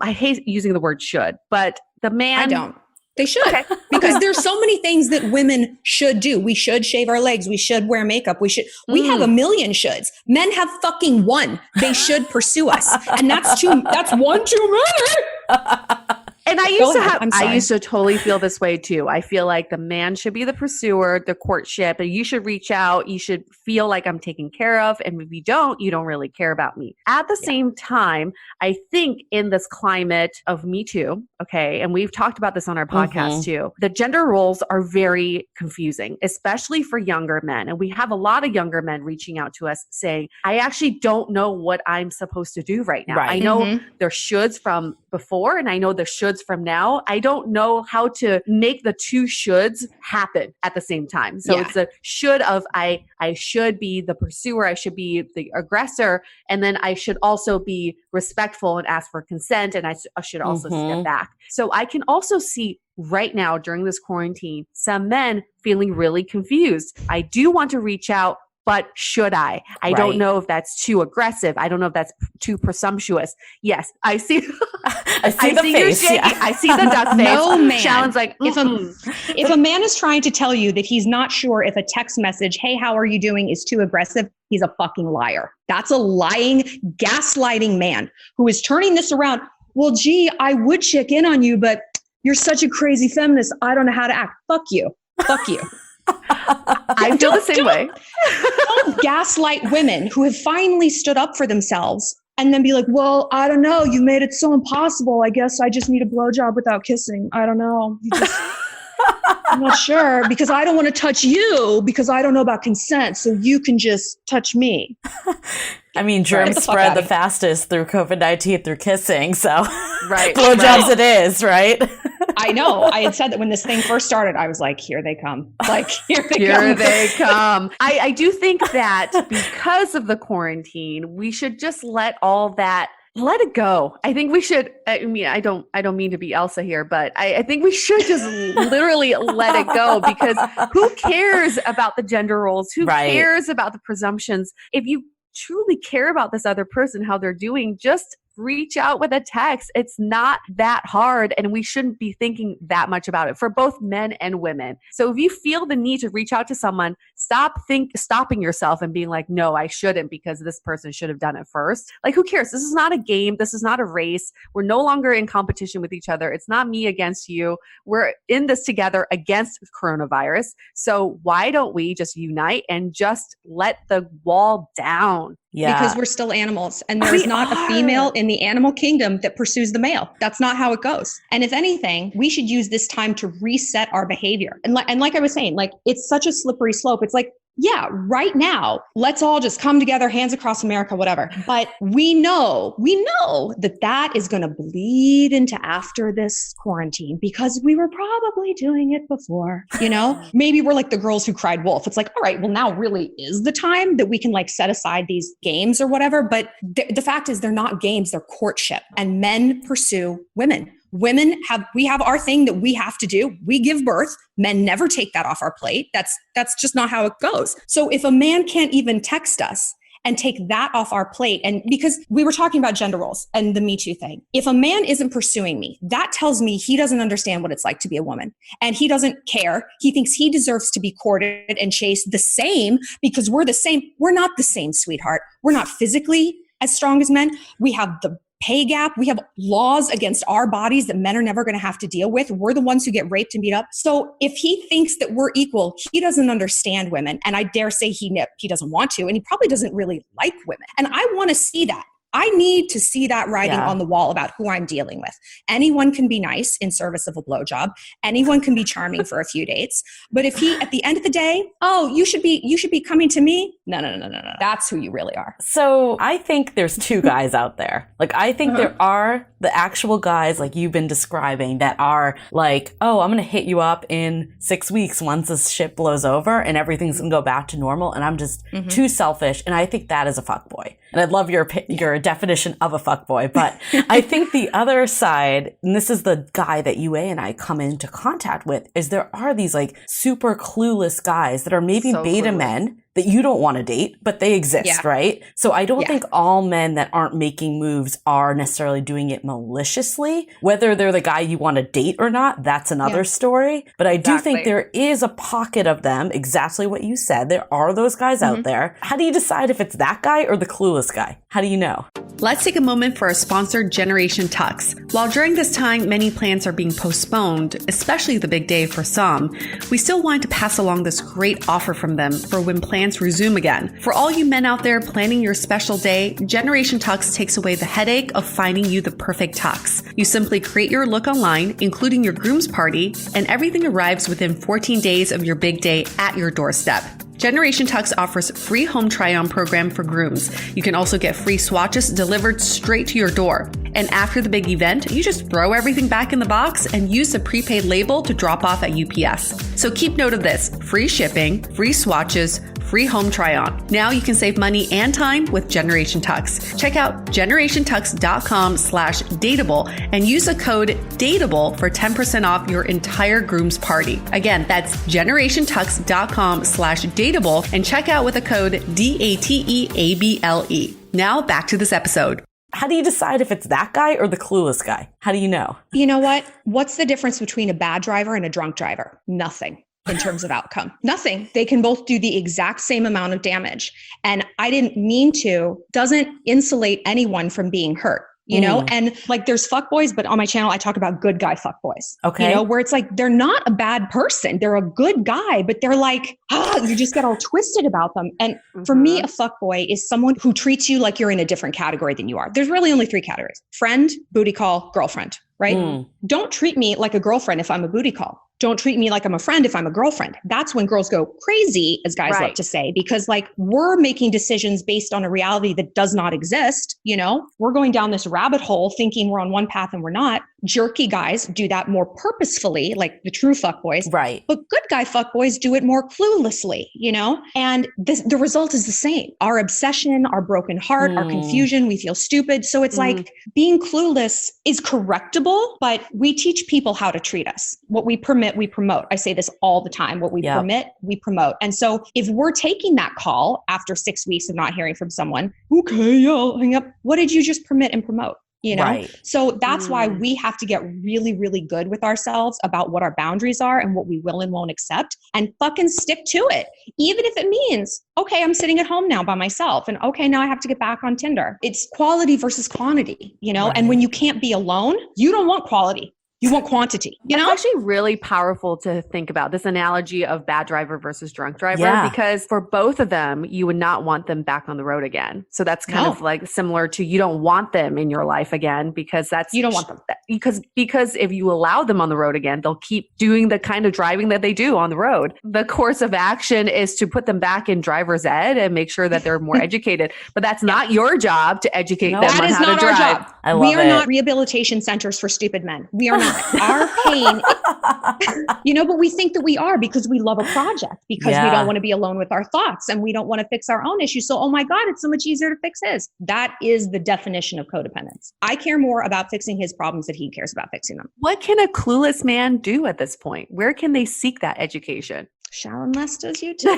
I hate using the word should, but the man... I don't. They should. Okay. Because there's so many things that women should do. We should shave our legs. We should wear makeup. We have a million shoulds. Men have fucking one. They should pursue us. And that's one too many. And I Go used ahead. I'm sorry. I used to totally feel this way too. I feel like the man should be the pursuer, the courtship, and you should reach out. You should feel like I'm taken care of. And if you don't really care about me. At the same time, I think in this climate of Me Too, okay, and we've talked about this on our podcast too, the gender roles are very confusing, especially for younger men. And we have a lot of younger men reaching out to us saying, I actually don't know what I'm supposed to do right now. Right. I know there's shoulds from before and I know there's shoulds from now. I don't know how to make the two shoulds happen at the same time. So it's a should of I should be the pursuer, I should be the aggressor, and then I should also be respectful and ask for consent, and I should also step back. So I can also see right now during this quarantine some men feeling really confused. I do want to reach out, but should I? I don't know if that's too aggressive. I don't know if that's too presumptuous. Yes, I see. I see the face. I see the duck face. No man. Shallon's like, if a man is trying to tell you that he's not sure if a text message, hey, how are you doing, is too aggressive, he's a fucking liar. That's a lying, gaslighting man who is turning this around. Well, gee, I would check in on you, but you're such a crazy feminist. I don't know how to act. Fuck you. Fuck you. I feel the same way. Don't gaslight women who have finally stood up for themselves and then be like, well, I don't know. You made it so impossible. I guess I just need a blowjob without kissing. I don't know. I'm not sure because I don't want to touch you because I don't know about consent. So you can just touch me. I mean, germs spread the fastest through COVID-19 through kissing. So blowjobs it is, right? I know. I had said that when this thing first started, I was like, here they come. Like, here they come. I do think that because of the quarantine, we should just let it go. I think we should, I mean, I don't mean to be Elsa here, but I think we should just literally let it go because who cares about the gender roles? Who cares about the presumptions? If you truly care about this other person, how they're doing, just reach out with a text. It's not that hard, and we shouldn't be thinking that much about it for both men and women. So if you feel the need to reach out to someone, stopping yourself and being like, no, I shouldn't because this person should have done it first. Like, who cares? This is not a game. This is not a race. We're no longer in competition with each other. It's not me against you. We're in this together against coronavirus. So why don't we just unite and just let the wall down? Yeah. Because we're still animals and there's not a female in the animal kingdom that pursues the male. That's not how it goes. And if anything, we should use this time to reset our behavior. And like I was saying, like, it's such a slippery slope. It's like, yeah, right now, let's all just come together, hands across America, whatever. But we know that is going to bleed into after this quarantine because we were probably doing it before, you know? Maybe we're like the girls who cried wolf. It's like, all right, well, now really is the time that we can like set aside these games or whatever. But the fact is they're not games, they're courtship, and men pursue women. We have our thing that we have to do. We give birth. Men never take that off our plate. That's just not how it goes. So if a man can't even text us and take that off our plate, and because we were talking about gender roles and the Me Too thing, if a man isn't pursuing me, that tells me he doesn't understand what it's like to be a woman and he doesn't care. He thinks he deserves to be courted and chased the same because we're the same. We're not the same, sweetheart. We're not physically as strong as men. We have the pay gap. We have laws against our bodies that men are never going to have to deal with. We're the ones who get raped and beat up. So if he thinks that we're equal, he doesn't understand women. And I dare say he doesn't want to, and he probably doesn't really like women. And I want to see that. I need to see that writing on the wall about who I'm dealing with. Anyone can be nice in service of a blowjob. Anyone can be charming for a few dates. But if he, at the end of the day, you should be coming to me. No. That's who you really are. So I think there's two guys out there. Like, I think there are the actual guys like you've been describing that are like, oh, I'm going to hit you up in 6 weeks once this shit blows over and everything's going to go back to normal. And I'm just too selfish. And I think that is a fuckboy. And I'd love your definition of a fuckboy. But I think the other side, and this is the guy that UA and I come into contact with, is there are these like super clueless guys that are maybe beta men that you don't want to date, but they exist, right? So I don't think all men that aren't making moves are necessarily doing it maliciously. Whether they're the guy you want to date or not, that's another story. But I do think there is a pocket of them, exactly what you said. There are those guys out there. How do you decide if it's that guy or the clueless guy? How do you know? Let's take a moment for our sponsor, Generation Tux. While during this time, many plans are being postponed, especially the big day for some, we still wanted to pass along this great offer from them for when plans resume again. For all you men out there planning your special day, Generation Tux takes away the headache of finding you the perfect tux. You simply create your look online, including your groom's party, and everything arrives within 14 days of your big day at your doorstep. Generation Tux offers free home try-on program for grooms. You can also get free swatches delivered straight to your door. And after the big event, you just throw everything back in the box and use the prepaid label to drop off at UPS. So keep note of this: free shipping, free swatches, free home try-on. Now you can save money and time with Generation Tux. Check out generationtux.com/dateable and use the code DATEABLE for 10% off your entire groom's party. Again, that's generationtux.com/dateable and check out with the code DATEABLE. Now back to this episode. How do you decide if it's that guy or the clueless guy? How do you know? You know what? What's the difference between a bad driver and a drunk driver? Nothing. In terms of outcome, nothing. They can both do the exact same amount of damage. And I didn't mean to, doesn't insulate anyone from being hurt. You know, and like there's fuckboys, but on my channel, I talk about good guy fuckboys. Okay. You know, where it's like, they're not a bad person. They're a good guy, but they're like, you just get all twisted about them. And for me, a fuckboy is someone who treats you like you're in a different category than you are. There's really only 3 categories: friend, booty call, girlfriend, right? Don't treat me like a girlfriend if I'm a booty call. Don't treat me like I'm a friend if I'm a girlfriend. That's when girls go crazy, as guys love to say, because like we're making decisions based on a reality that does not exist. You know, we're going down this rabbit hole thinking we're on one path and we're not. Jerky guys do that more purposefully, like the true fuckboys. Right. But good guy fuckboys do it more cluelessly, you know? And the result is the same. Our obsession, our broken heart, our confusion, we feel stupid. So it's like being clueless is correctable, but we teach people how to treat us. What we permit, we promote. I say this all the time. What we permit, we promote. And so if we're taking that call after 6 weeks of not hearing from someone, okay, I'll hang up. What did you just permit and promote? You know? Right. So that's why we have to get really, really good with ourselves about what our boundaries are and what we will and won't accept, and fucking stick to it. Even if it means, okay, I'm sitting at home now by myself, and okay, now I have to get back on Tinder. It's quality versus quantity, you know? Right. And when you can't be alone, you don't want quality. You want quantity, you know? It's actually really powerful to think about this analogy of bad driver versus drunk driver, because for both of them, you would not want them back on the road again. So that's kind of like similar to, you don't want them in your life again, because that's, you don't want them. Because if you allow them on the road again, they'll keep doing the kind of driving that they do on the road. The course of action is to put them back in driver's ed and make sure that they're more educated. But that's not your job to educate them on how to drive. That is not our job. We are not rehabilitation centers for stupid men. We are not. Our pain, you know, but we think that we are because we love a project, because we don't want to be alone with our thoughts and we don't want to fix our own issues. So, oh my God, it's so much easier to fix his. That is the definition of codependence. I care more about fixing his problems than he cares about fixing them. What can a clueless man do at this point? Where can they seek that education? Shallon Lester's YouTube.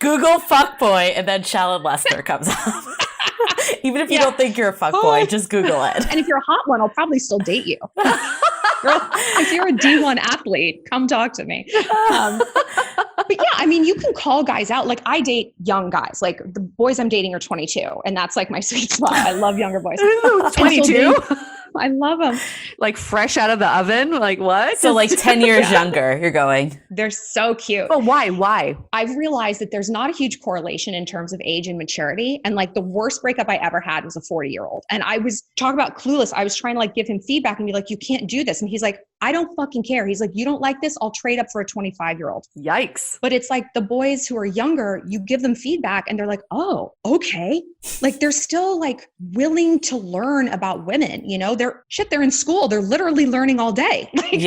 Google fuckboy and then Shallon Lester comes up. Even if you don't think you're a fuckboy, just Google it. And if you're a hot one, I'll probably still date you. If you're a D1 athlete, come talk to me. But yeah, I mean, you can call guys out. Like, I date young guys. Like, the boys I'm dating are 22, and that's like my sweet spot. I love younger boys. 22? I love them. Like fresh out of the oven? Like what? So like 10 years younger, you're going. They're so cute. But why? I've realized that there's not a huge correlation in terms of age and maturity. And like the worst breakup I ever had was a 40-year-old. And I was talking about clueless. I was trying to like give him feedback and be like, you can't do this. And he's like, I don't fucking care. He's like, you don't like this? I'll trade up for a 25-year-old. Yikes. But it's like the boys who are younger, you give them feedback and they're like, oh, okay. Like they're still like willing to learn about women, you know, they're in school. They're literally learning all day. Like,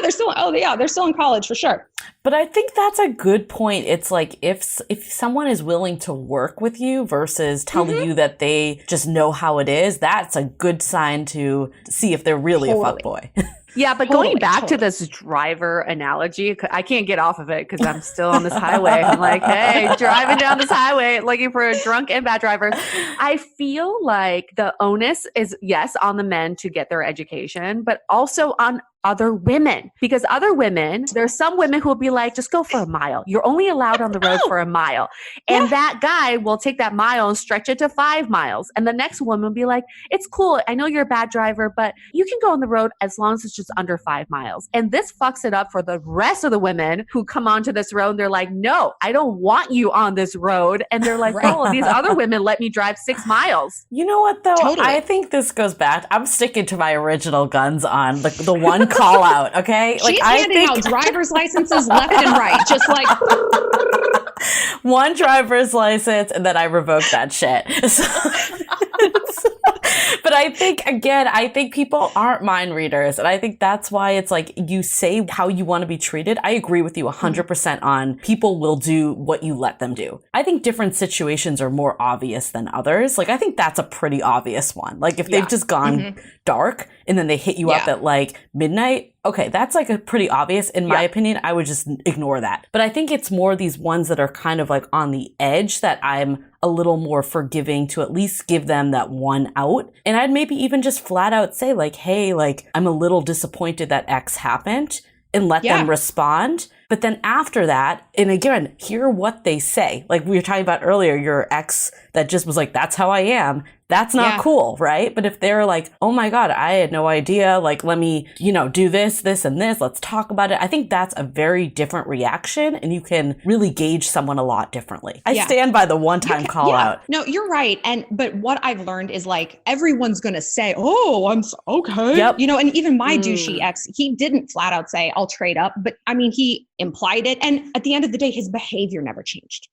they're still in college for sure. But I think that's a good point. It's like if someone is willing to work with you versus telling you that they just know how it is, that's a good sign to see if they're really a fuckboy. Yeah, but going back to this driver analogy, I can't get off of it because I'm still on this highway. I'm like, hey, driving down this highway looking for a drunk and bad driver. I feel like the onus is, yes, on the men to get their education, but also on other women, because other women, there's some women who will be like, just go for a mile. You're only allowed on the road for a mile. And that guy will take that mile and stretch it to 5 miles. And the next woman will be like, it's cool. I know you're a bad driver, but you can go on the road as long as it's just under 5 miles. And this fucks it up for the rest of the women who come onto this road. And they're like, no, I don't want you on this road. And they're like, oh, these other women let me drive 6 miles. You know what, though? Totally. I think this goes back. I'm sticking to my original guns on the one call out, okay? She's handing out driver's licenses left and right, just like... one driver's license, and then I revoke that shit. But I think people aren't mind readers. And I think that's why it's like you say how you want to be treated. I agree with you 100% on people will do what you let them do. I think different situations are more obvious than others. Like, I think that's a pretty obvious one. Like, if they've just gone dark and then they hit you up at like midnight, okay, that's like a pretty obvious, in my opinion. I would just ignore that. But I think it's more these ones that are kind of like on the edge that I'm a little more forgiving to at least give them that one out. And I'd maybe even just flat out say like, hey, like, I'm a little disappointed that X happened, and let them respond. But then after that, and again, hear what they say. Like we were talking about earlier, your ex that just was like, that's how I am. That's not cool, right? But if they're like, oh my God, I had no idea. Like, let me, do this, this, and this. Let's talk about it. I think that's a very different reaction, and you can really gauge someone a lot differently. I stand by the one-time call out. No, you're right. But what I've learned is like, everyone's going to say, oh, I'm okay. Yep. And even my douchey ex, he didn't flat out say, I'll trade up. But I mean, he implied it. And at the end of the day, his behavior never changed.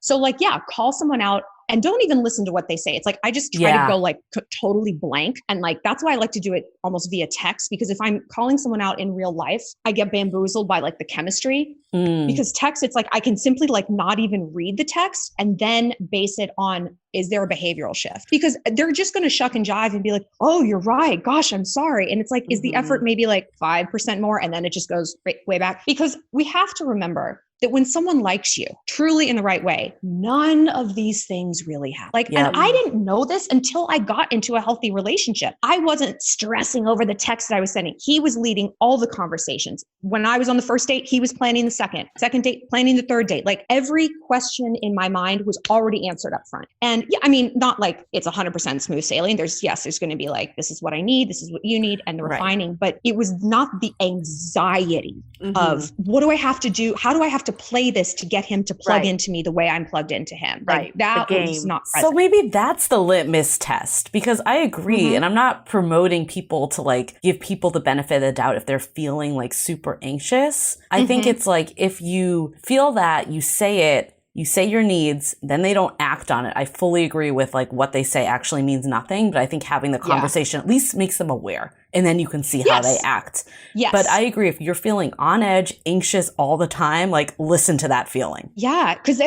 So like, call someone out. And don't even listen to what they say. It's like, I just try to go like totally blank. And like, that's why I like to do it almost via text, because if I'm calling someone out in real life, I get bamboozled by like the chemistry. Because text, it's like, I can simply like not even read the text and then base it on, is there a behavioral shift? Because they're just going to shuck and jive and be like, oh, you're right. Gosh, I'm sorry. And it's like, is the effort maybe like 5% more? And then it just goes way back. Because we have to remember that when someone likes you truly in the right way, none of these things really happen. Like, and I didn't know this until I got into a healthy relationship. I wasn't stressing over the text that I was sending. He was leading all the conversations. When I was on the first date, he was planning the second date, planning the third date. Like every question in my mind was already answered up front. And I mean, not like it's 100% smooth sailing. There's going to be like, this is what I need. This is what you need. And the refining, but it was not the anxiety of what do I have to do? How do I have to play this to get him to plug into me the way I'm plugged into him? Like that was not present. So maybe that's the litmus test, because I agree. And I'm not promoting people to like give people the benefit of the doubt if they're feeling like super anxious. I think it's like, if you feel that, you say it, you say your needs, then they don't act on it. I fully agree with like what they say actually means nothing, but I think having the conversation at least makes them aware, and then you can see how they act. Yes. But I agree, if you're feeling on edge, anxious all the time, like listen to that feeling. Yeah, because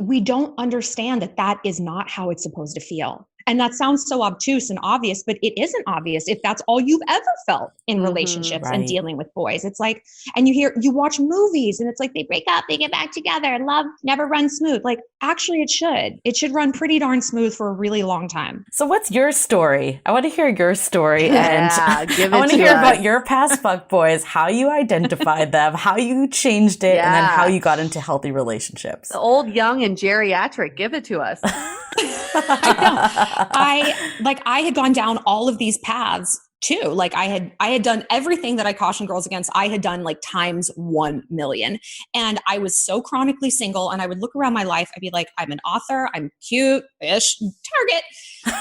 we don't understand that is not how it's supposed to feel. And that sounds so obtuse and obvious, but it isn't obvious if that's all you've ever felt in relationships and dealing with boys. It's like, and you watch movies and it's like they break up, they get back together, love never runs smooth. Like actually it should run pretty darn smooth for a really long time. So what's your story? I want to hear your story, and I want to hear about your past fuckboys, how you identified them, how you changed it, and then how you got into healthy relationships. The old, young, and geriatric. Give it to us. I had gone down all of these paths too. Like I had done everything that I caution girls against. I had done like times 1 million. And I was so chronically single, and I would look around my life. I'd be like, I'm an author. I'm cute-ish. Target.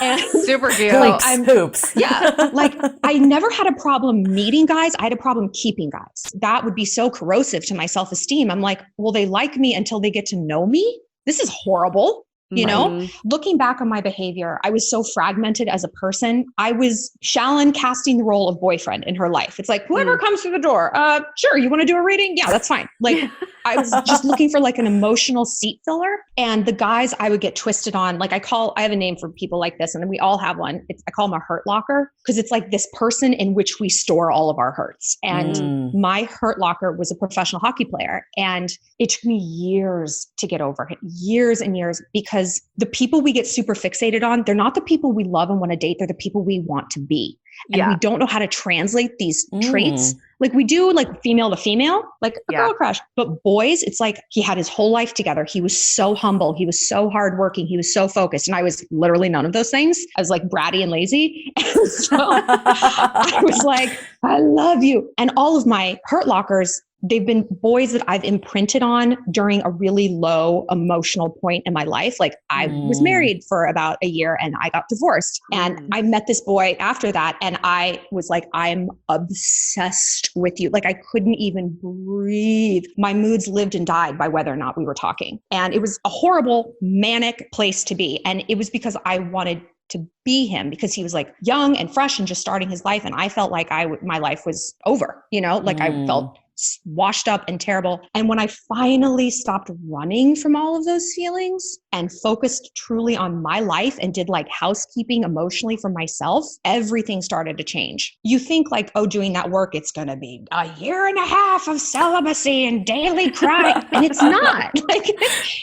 And super cute. Like hoops. Yeah. Like I never had a problem meeting guys. I had a problem keeping guys. That would be so corrosive to my self-esteem. I'm like, well, they like me until they get to know me. This is horrible. Looking back on my behavior, I was so fragmented as a person. I was Shallon casting the role of boyfriend in her life. It's like, whoever comes through the door, sure, you want to do a reading? Yeah, that's fine. Like I was just looking for like an emotional seat filler. And the guys I would get twisted on, like I have a name for people like this, and then we all have one. I call them a hurt locker, because it's like this person in which we store all of our hurts. And my hurt locker was a professional hockey player. And it took me years to get over it, years and years, because because the people we get super fixated on, they're not the people we love and want to date. They're the people we want to be. And we don't know how to translate these traits. Like we do like female to female, like a girl crush. But boys, it's like he had his whole life together. He was so humble. He was so hardworking. He was so focused. And I was literally none of those things. I was like bratty and lazy. And so I was like, I love you. And all of my hurt lockers, they've been boys that I've imprinted on during a really low emotional point in my life. Like I was married for about a year and I got divorced. And I met this boy after that. And I was like, I'm obsessed with you. Like I couldn't even breathe. My moods lived and died by whether or not we were talking. And it was a horrible, manic place to be. And it was because I wanted to be him, because he was like young and fresh and just starting his life. And I felt like my life was over, like I felt washed up and terrible. And when I finally stopped running from all of those feelings and focused truly on my life and did like housekeeping emotionally for myself, everything started to change. You think like, oh, doing that work, it's going to be a year and a half of celibacy and daily crying. And it's not.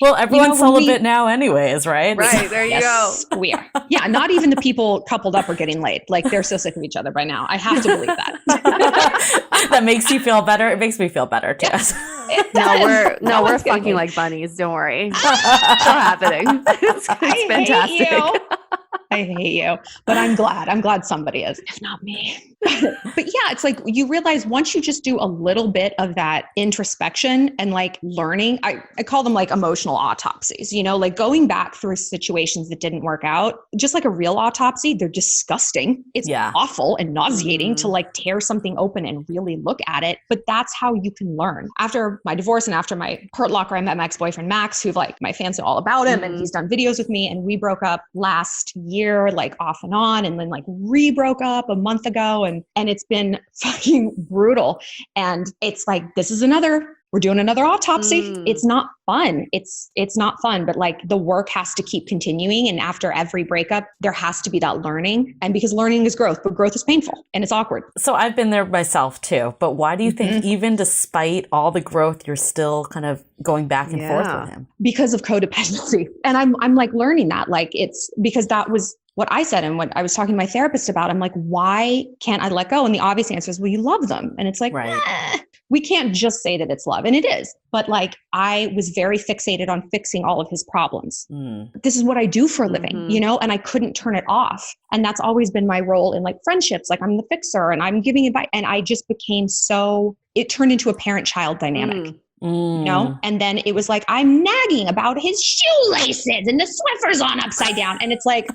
Well, everyone's celibate now anyways, right? Right, there you go. We are. Yeah, not even the people coupled up are getting laid. Like they're so sick of each other by now. I have to believe that. That makes you feel better. It makes me feel better too. We're fucking like bunnies. Don't worry. It's all happening. It's fantastic. I hate you, but I'm glad. I'm glad somebody is, if not me. But yeah, it's like you realize once you just do a little bit of that introspection and like learning, I call them like emotional autopsies, like going back through situations that didn't work out, just like a real autopsy, they're disgusting. It's awful and nauseating to like tear something open and really look at it. But that's how you can learn. After my divorce and after my hurt locker, I met my ex-boyfriend, Max, who like my fans know all about him and he's done videos with me. And we broke up last year, like off and on, and then like re-broke up a month ago. And it's been fucking brutal. And it's like, we're doing another autopsy. It's not fun. It's not fun, but like the work has to keep continuing. And after every breakup, there has to be that learning. And because learning is growth, but growth is painful and it's awkward. So I've been there myself too. But why do you think even despite all the growth, you're still kind of going back and forth with him? Because of codependency. And I'm like learning that, like it's because that was what I said and what I was talking to my therapist about. I'm like, why can't I let go? And the obvious answer is, well, you love them. And it's like, we can't just say that it's love. And it is. But like, I was very fixated on fixing all of his problems. This is what I do for a living, and I couldn't turn it off. And that's always been my role in like friendships. Like I'm the fixer and I'm giving advice. And I just became it turned into a parent-child dynamic. And then it was like, I'm nagging about his shoelaces and the Swiffer's on upside down. And it's like,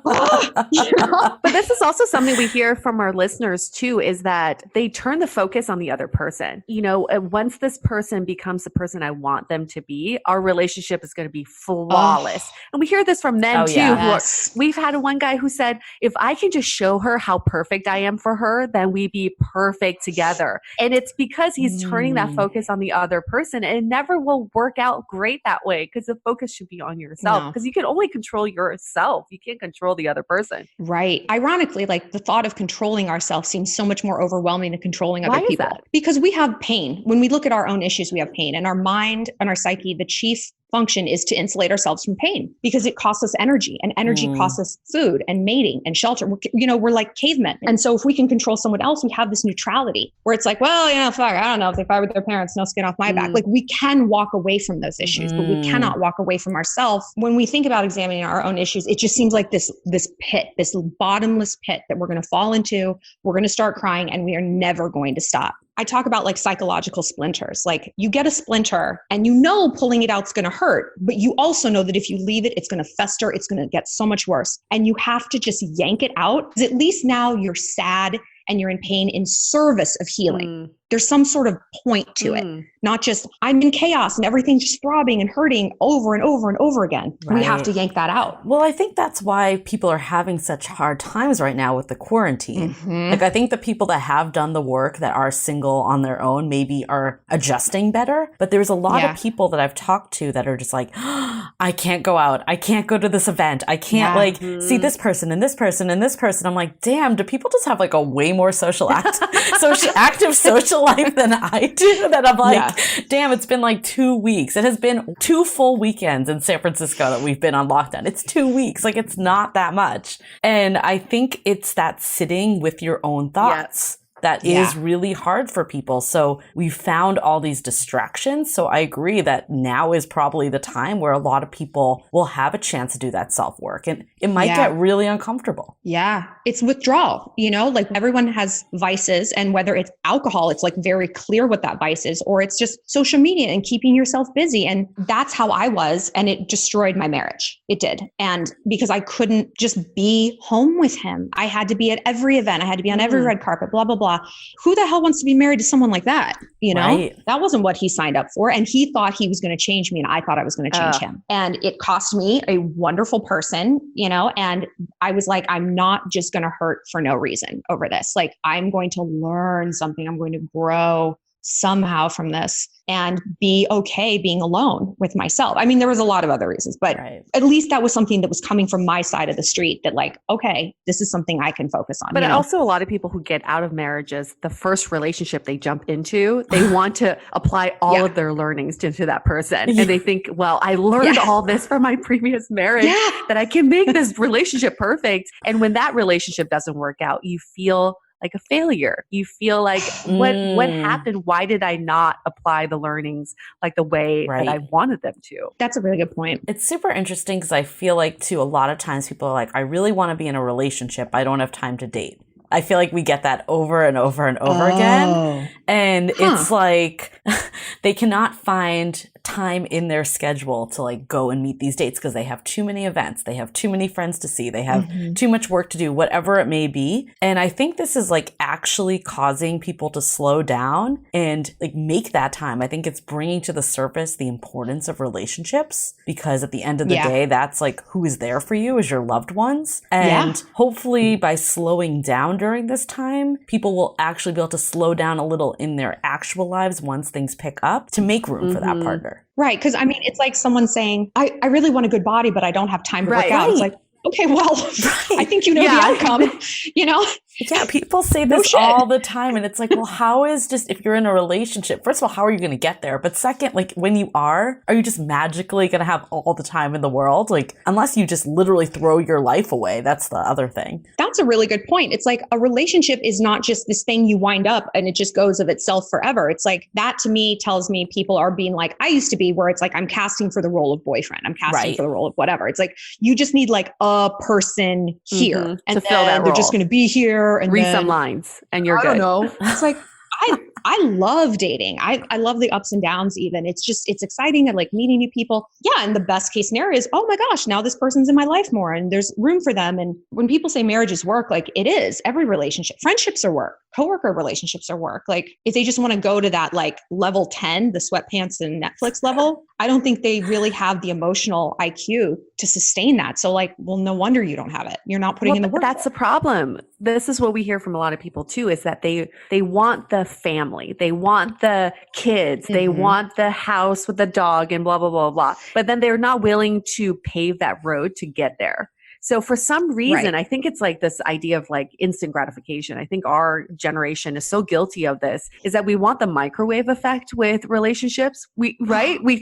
But this is also something we hear from our listeners too, is that they turn the focus on the other person. Once this person becomes the person I want them to be, our relationship is going to be flawless. And we hear this from men too. We've had one guy who said, if I can just show her how perfect I am for her, then we be perfect together. And it's because he's turning that focus on the other person, and it never will work out great that way, because the focus should be on yourself, because you can only control yourself. You can't control the other person. Right. Ironically, like the thought of controlling ourselves seems so much more overwhelming than controlling other people. Why is that? Because we have pain. When we look at our own issues, we have pain, and our mind and our psyche, the chief function is to insulate ourselves from pain, because it costs us energy, and energy costs us food and mating and shelter. We're like cavemen. And so if we can control someone else, we have this neutrality where it's like, well, fuck, I don't know, if they fight with their parents, no skin off my back. Like we can walk away from those issues, but we cannot walk away from ourselves. When we think about examining our own issues, it just seems like this pit, this bottomless pit that we're going to fall into. We're going to start crying and we are never going to stop. I talk about like psychological splinters. Like you get a splinter and pulling it out is going to hurt, but you also know that if you leave it, it's going to fester. It's going to get so much worse. And you have to just yank it out, because at least now you're sad and you're in pain in service of healing. There's some sort of point to it, not just I'm in chaos and everything's just throbbing and hurting over and over and over again. Right. We have to yank that out. Well, I think that's why people are having such hard times right now with the quarantine. Like I think the people that have done the work, that are single on their own, maybe are adjusting better. But there's a lot of people that I've talked to that are just like, I can't go out. I can't go to this event. I can't see this person and this person and this person. I'm like, damn, do people just have like a way more active social life than I do? That I'm like, damn, it's been like 2 weeks. It has been 2 full weekends in San Francisco that we've been on lockdown. It's 2 weeks. Like, it's not that much. And I think it's that sitting with your own thoughts. That is really hard for people. So we found all these distractions. So I agree that now is probably the time where a lot of people will have a chance to do that self-work, and it might get really uncomfortable. Yeah. It's withdrawal, like everyone has vices, and whether it's alcohol, it's like very clear what that vice is, or it's just social media and keeping yourself busy. And that's how I was. And it destroyed my marriage. It did. And because I couldn't just be home with him, I had to be at every event. I had to be on every red carpet, blah, blah, blah. Who the hell wants to be married to someone like that? Right. That wasn't what he signed up for. And he thought he was going to change me, and I thought I was going to change him. And it cost me a wonderful person, and I was like, I'm not just going to hurt for no reason over this. Like, I'm going to learn something. I'm going to grow somehow from this and be okay being alone with myself. I mean, there was a lot of other reasons, but at least that was something that was coming from my side of the street, that like, okay, this is something I can focus on. But also a lot of people who get out of marriages, the first relationship they jump into, they want to apply all of their learnings into that person. And they think, well, I learned all this from my previous marriage that I can make this relationship perfect. And when that relationship doesn't work out, you feel like a failure. You feel like, what happened? Why did I not apply the learnings like the way that I wanted them to? That's a really good point. It's super interesting because I feel like too, a lot of times people are like, I really want to be in a relationship. I don't have time to date. I feel like we get that over and over and over again. And it's like they cannot find time in their schedule to like go and meet these dates because they have too many events. They have too many friends to see. They have too much work to do, whatever it may be. And I think this is like actually causing people to slow down and like make that time. I think it's bringing to the surface the importance of relationships, because at the end of the day, that's like who is there for you is your loved ones. And hopefully by slowing down during this time, people will actually be able to slow down a little in their actual lives once things pick up to make room for that partner. Right. Because I mean, it's like someone saying, I really want a good body, but I don't have time to work out. It's like, okay, well, I think you know the outcome, Yeah, people say this all the time. And it's like, well, how is just, if you're in a relationship, first of all, how are you going to get there? But second, like when you are you just magically going to have all the time in the world? Like, unless you just literally throw your life away. That's the other thing. That's a really good point. It's like a relationship is not just this thing you wind up and it just goes of itself forever. It's like that to me tells me people are being like, I used to be, where it's like, I'm casting for the role of boyfriend. I'm casting for the role of whatever. It's like, you just need like a person here and to fill that role. They're just going to be here and read some lines and you're good. I don't know. It's like, I love dating. I love the ups and downs even. It's exciting and like meeting new people. Yeah. And the best case scenario is, oh my gosh, now this person's in my life more and there's room for them. And when people say marriage is work, like it is. Every relationship, friendships are work, coworker relationships are work. Like if they just want to go to that like level 10, the sweatpants and Netflix level, I don't think they really have the emotional IQ to sustain that. So like, well, no wonder you don't have it. You're not putting in the work. That's the problem. This is what we hear from a lot of people too, is that they want the family. They want the kids. They want the house with the dog and blah, blah, blah, blah. But then they're not willing to pave that road to get there. So for some reason, I think it's like this idea of like instant gratification. I think our generation is so guilty of this, is that we want the microwave effect with relationships. We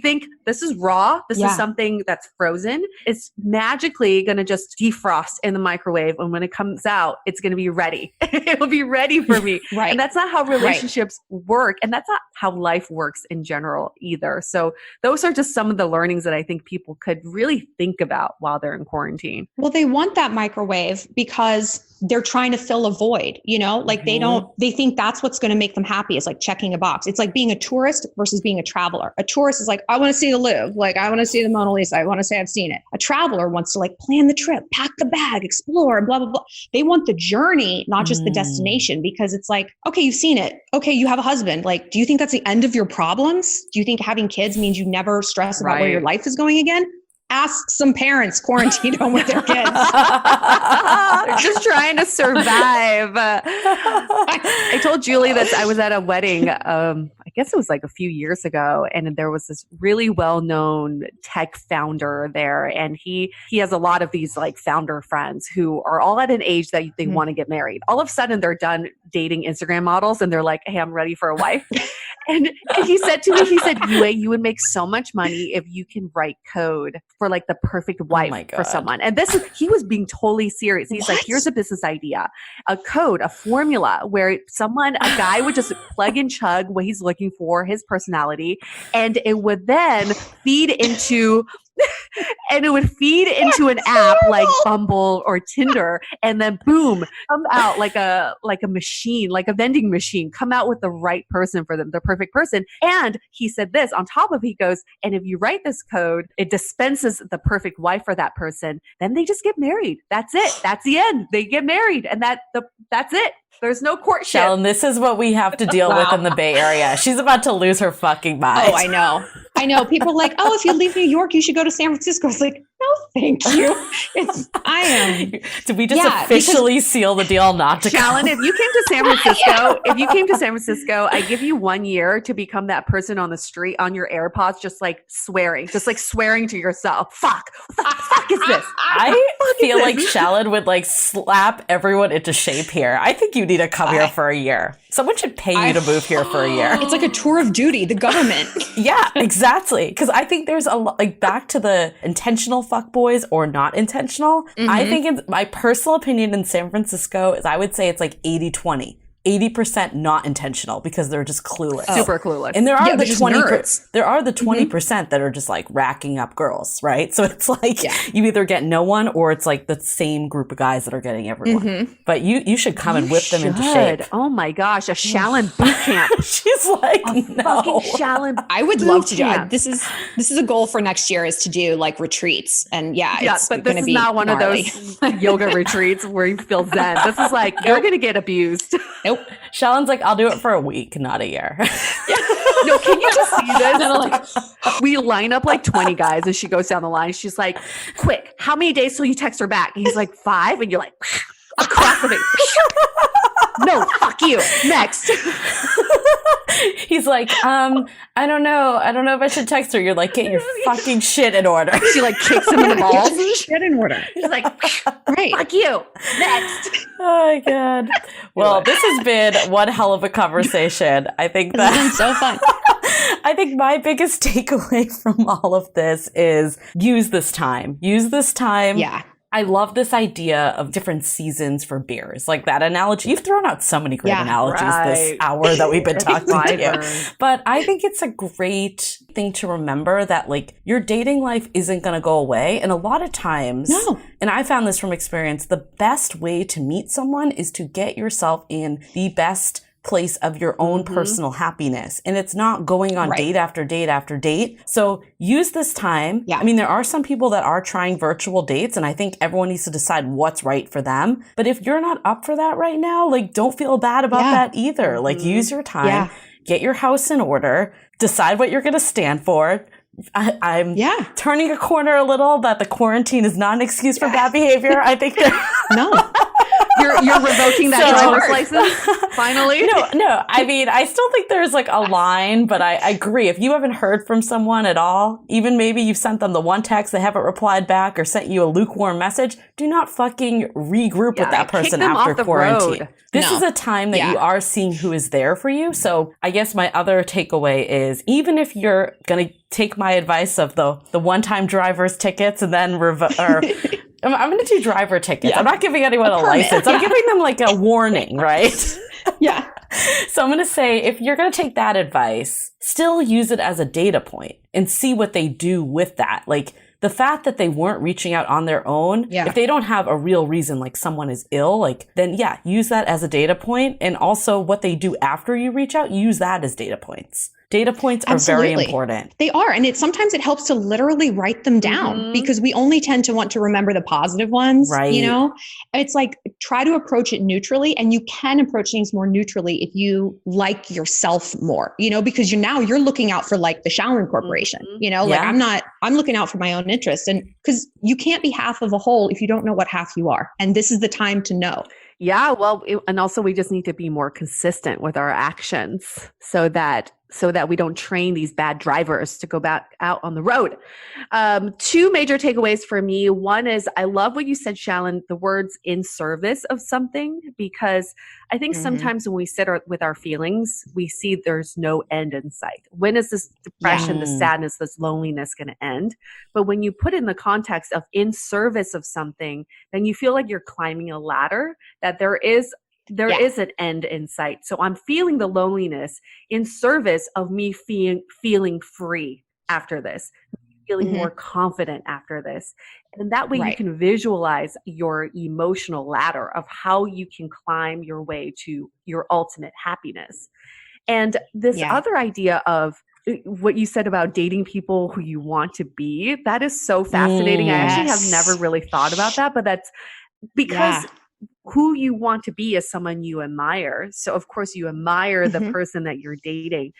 think this is raw. This is something that's frozen. It's magically going to just defrost in the microwave. And when it comes out, it's going to be ready. It will be ready for me. And that's not how relationships work. And that's not how life works in general either. So those are just some of the learnings that I think people could really think about while they're in quarantine. Well, they want that microwave because they're trying to fill a void, like they think that's what's going to make them happy. It's like checking a box. It's like being a tourist versus being a traveler. A tourist is like, I want to see the Louvre. Like, I want to see the Mona Lisa. I want to say I've seen it. A traveler wants to like plan the trip, pack the bag, explore, blah, blah, blah. They want the journey, not just the destination, because it's like, okay, you've seen it. Okay. You have a husband. Like, do you think that's the end of your problems? Do you think having kids means you never stress about where your life is going again? Ask some parents quarantined home with their kids. They're just trying to survive. I told Julie that I was at a wedding. I guess it was like a few years ago. And there was this really well-known tech founder there. And he has a lot of these like founder friends who are all at an age that they want to get married. All of a sudden they're done dating Instagram models and they're like, hey, I'm ready for a wife. And he said to me, he said, Yue, you would make so much money if you can write code for like the perfect wife for someone. And he was being totally serious. He's like, here's a business idea, a code, a formula where a guy would just plug and chug what he's looking for, his personality, and it would then feed into an app like Bumble or Tinder, and then boom, come out like a machine, like a vending machine, come out with the right person for them, the perfect person. And he said this on top of, he goes, and if you write this code, it dispenses the perfect wife for that person. Then they just get married. That's it. That's the end. They get married, and that's it. There's no courtship. Shallon, this is what we have to deal with in the Bay Area. She's about to lose her fucking mind. Oh, I know. People are like, oh, if you leave New York, you should go to San Francisco. It's like, no, thank you. I am. Did we just officially seal the deal not to Shallon, if you came to San Francisco, I give you 1 year to become that person on the street on your AirPods, just like swearing to yourself. Fuck. What the fuck is this? I feel like Shallon would like slap everyone into shape here. I think you need to come here for a year. Someone should pay you to move here for a year. It's like a tour of duty, the government. Yeah, exactly. Because I think there's a lot, like back to the intentional fuckboys or not intentional. I think my personal opinion in San Francisco is I would say it's like 80-20. 80% not intentional because they're just clueless. Super clueless. And there are the 20%. There are the 20% that are just like racking up girls, right? So it's like you either get no one or it's like the same group of guys that are getting everyone. But you should come and whip them into shape. Oh my gosh, a Shallon boot camp. She's like, no. Fucking Shallon. I would love to do it. This is a goal for next year, is to do like retreats. And it's but this is not one gnarly. of those yoga retreats where you feel zen. This is like, you're going to get abused. Nope. Shallon's like, I'll do it for a week, not a year. No, can you just see this? We line up like 20 guys and she goes down the line. She's like, quick, how many days till you text her back? And he's like, 5. And you're like, across the face. No, fuck you. Next. He's like, I don't know if I should text her. You're like, get your fucking shit in order. She like kicks him in the balls. Shit in order. He's like, right. Fuck you. Next. Oh my God. Well, this has been one hell of a conversation. I think It's been so fun. I think my biggest takeaway from all of this is use this time. Use this time. Yeah. I love this idea of different seasons for beers. Like that analogy. You've thrown out so many great analogies this hour that we've been talking to you. But I think it's a great thing to remember that like your dating life isn't going to go away. And a lot of times, and I found this from experience, the best way to meet someone is to get yourself in the best place of your own personal happiness. And it's not going on date after date after date. So use this time. Yeah. I mean, there are some people that are trying virtual dates, and I think everyone needs to decide what's right for them. But if you're not up for that right now, like don't feel bad about that either. Like use your time, get your house in order, decide what you're going to stand for. I'm turning a corner a little that the quarantine is not an excuse for bad behavior. I think no. You're revoking that driver's license finally? No. I mean, I still think there's like a line, but I agree. If you haven't heard from someone at all, even maybe you've sent them the one text, they haven't replied back or sent you a lukewarm message, do not fucking regroup with that person after quarantine. This is a time that you are seeing who is there for you. So I guess my other takeaway is even if you're going to take my advice of the one-time driver's tickets and then I'm going to do driver tickets. I'm not giving anyone a license. I'm giving them like a warning, right? So I'm going to say, if you're going to take that advice, still use it as a data point and see what they do with that. Like the fact that they weren't reaching out on their own, if they don't have a real reason, like someone is ill, like then use that as a data point. And also what they do after you reach out, use that as data points. Data points are very important. They are. And sometimes it helps to literally write them down because we only tend to want to remember the positive ones, you know? It's like, try to approach it neutrally, and you can approach things more neutrally if you like yourself more, you know, because you're looking out for like the Shallon Corporation, you know, like I'm looking out for my own interest, and because you can't be half of a whole if you don't know what half you are. And this is the time to know. Yeah, well, and also we just need to be more consistent with our actions so that so that we don't train these bad drivers to go back out on the road. Two major takeaways for me. One is I love what you said, Shallon, the words in service of something, because I think sometimes when we sit with our feelings, we see there's no end in sight. When is this depression, the sadness, this loneliness going to end? But when you put in the context of in service of something, then you feel like you're climbing a ladder, that there is an end in sight. So I'm feeling the loneliness in service of me feeling free after this, feeling more confident after this. And that way you can visualize your emotional ladder of how you can climb your way to your ultimate happiness. And this other idea of what you said about dating people who you want to be, that is so fascinating. I actually have never really thought about that, but that's because who you want to be is someone you admire. So of course you admire the person that you're dating.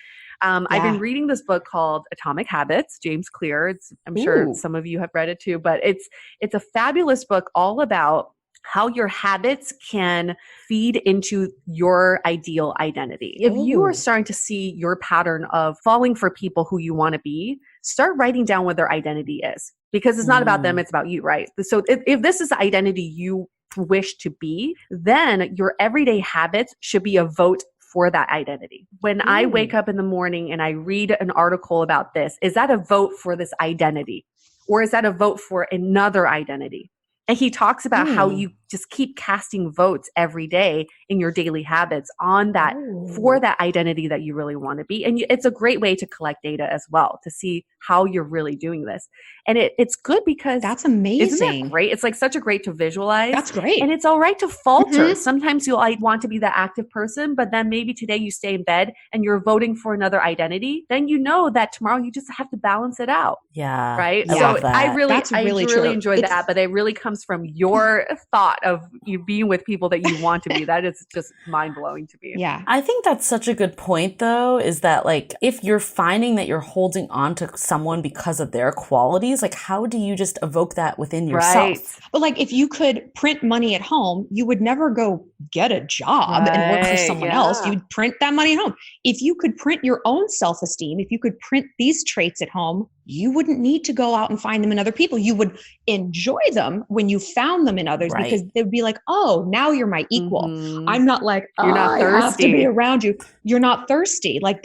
I've been reading this book called Atomic Habits, James Clear. I'm sure some of you have read it too, but it's a fabulous book all about how your habits can feed into your ideal identity. If you are starting to see your pattern of falling for people who you want to be, start writing down what their identity is, because it's not about them, it's about you, right? So if this is the identity you wish to be, then your everyday habits should be a vote for that identity. When I wake up in the morning and I read an article about this, is that a vote for this identity? Or is that a vote for another identity? And he talks about how you just keep casting votes every day in your daily habits on that for that identity that you really want to be. And it's a great way to collect data as well, to see how you're really doing this. And it's good because that's amazing. Isn't that great? It's like such a great to visualize. That's great. And it's all right to falter. Sometimes you'll want to be the active person, but then maybe today you stay in bed and you're voting for another identity. Then you know that tomorrow you just have to balance it out. Yeah. Right. I so love that. I really true. enjoyed that, but it really comes from your thought of you being with people that you want to be. That is just mind blowing to me. Yeah. I think that's such a good point though, is that like, if you're finding that you're holding on to someone because of their qualities, like how do you just evoke that within yourself? Right. But like if you could print money at home, you would never go get a job and work for someone else. You'd print that money at home. If you could print your own self-esteem, if you could print these traits at home, you wouldn't need to go out and find them in other people. You would enjoy them when you found them in others, because they'd be like, oh, now you're my equal. I'm not like, you're not thirsty. I have to be around you. You're not thirsty. Like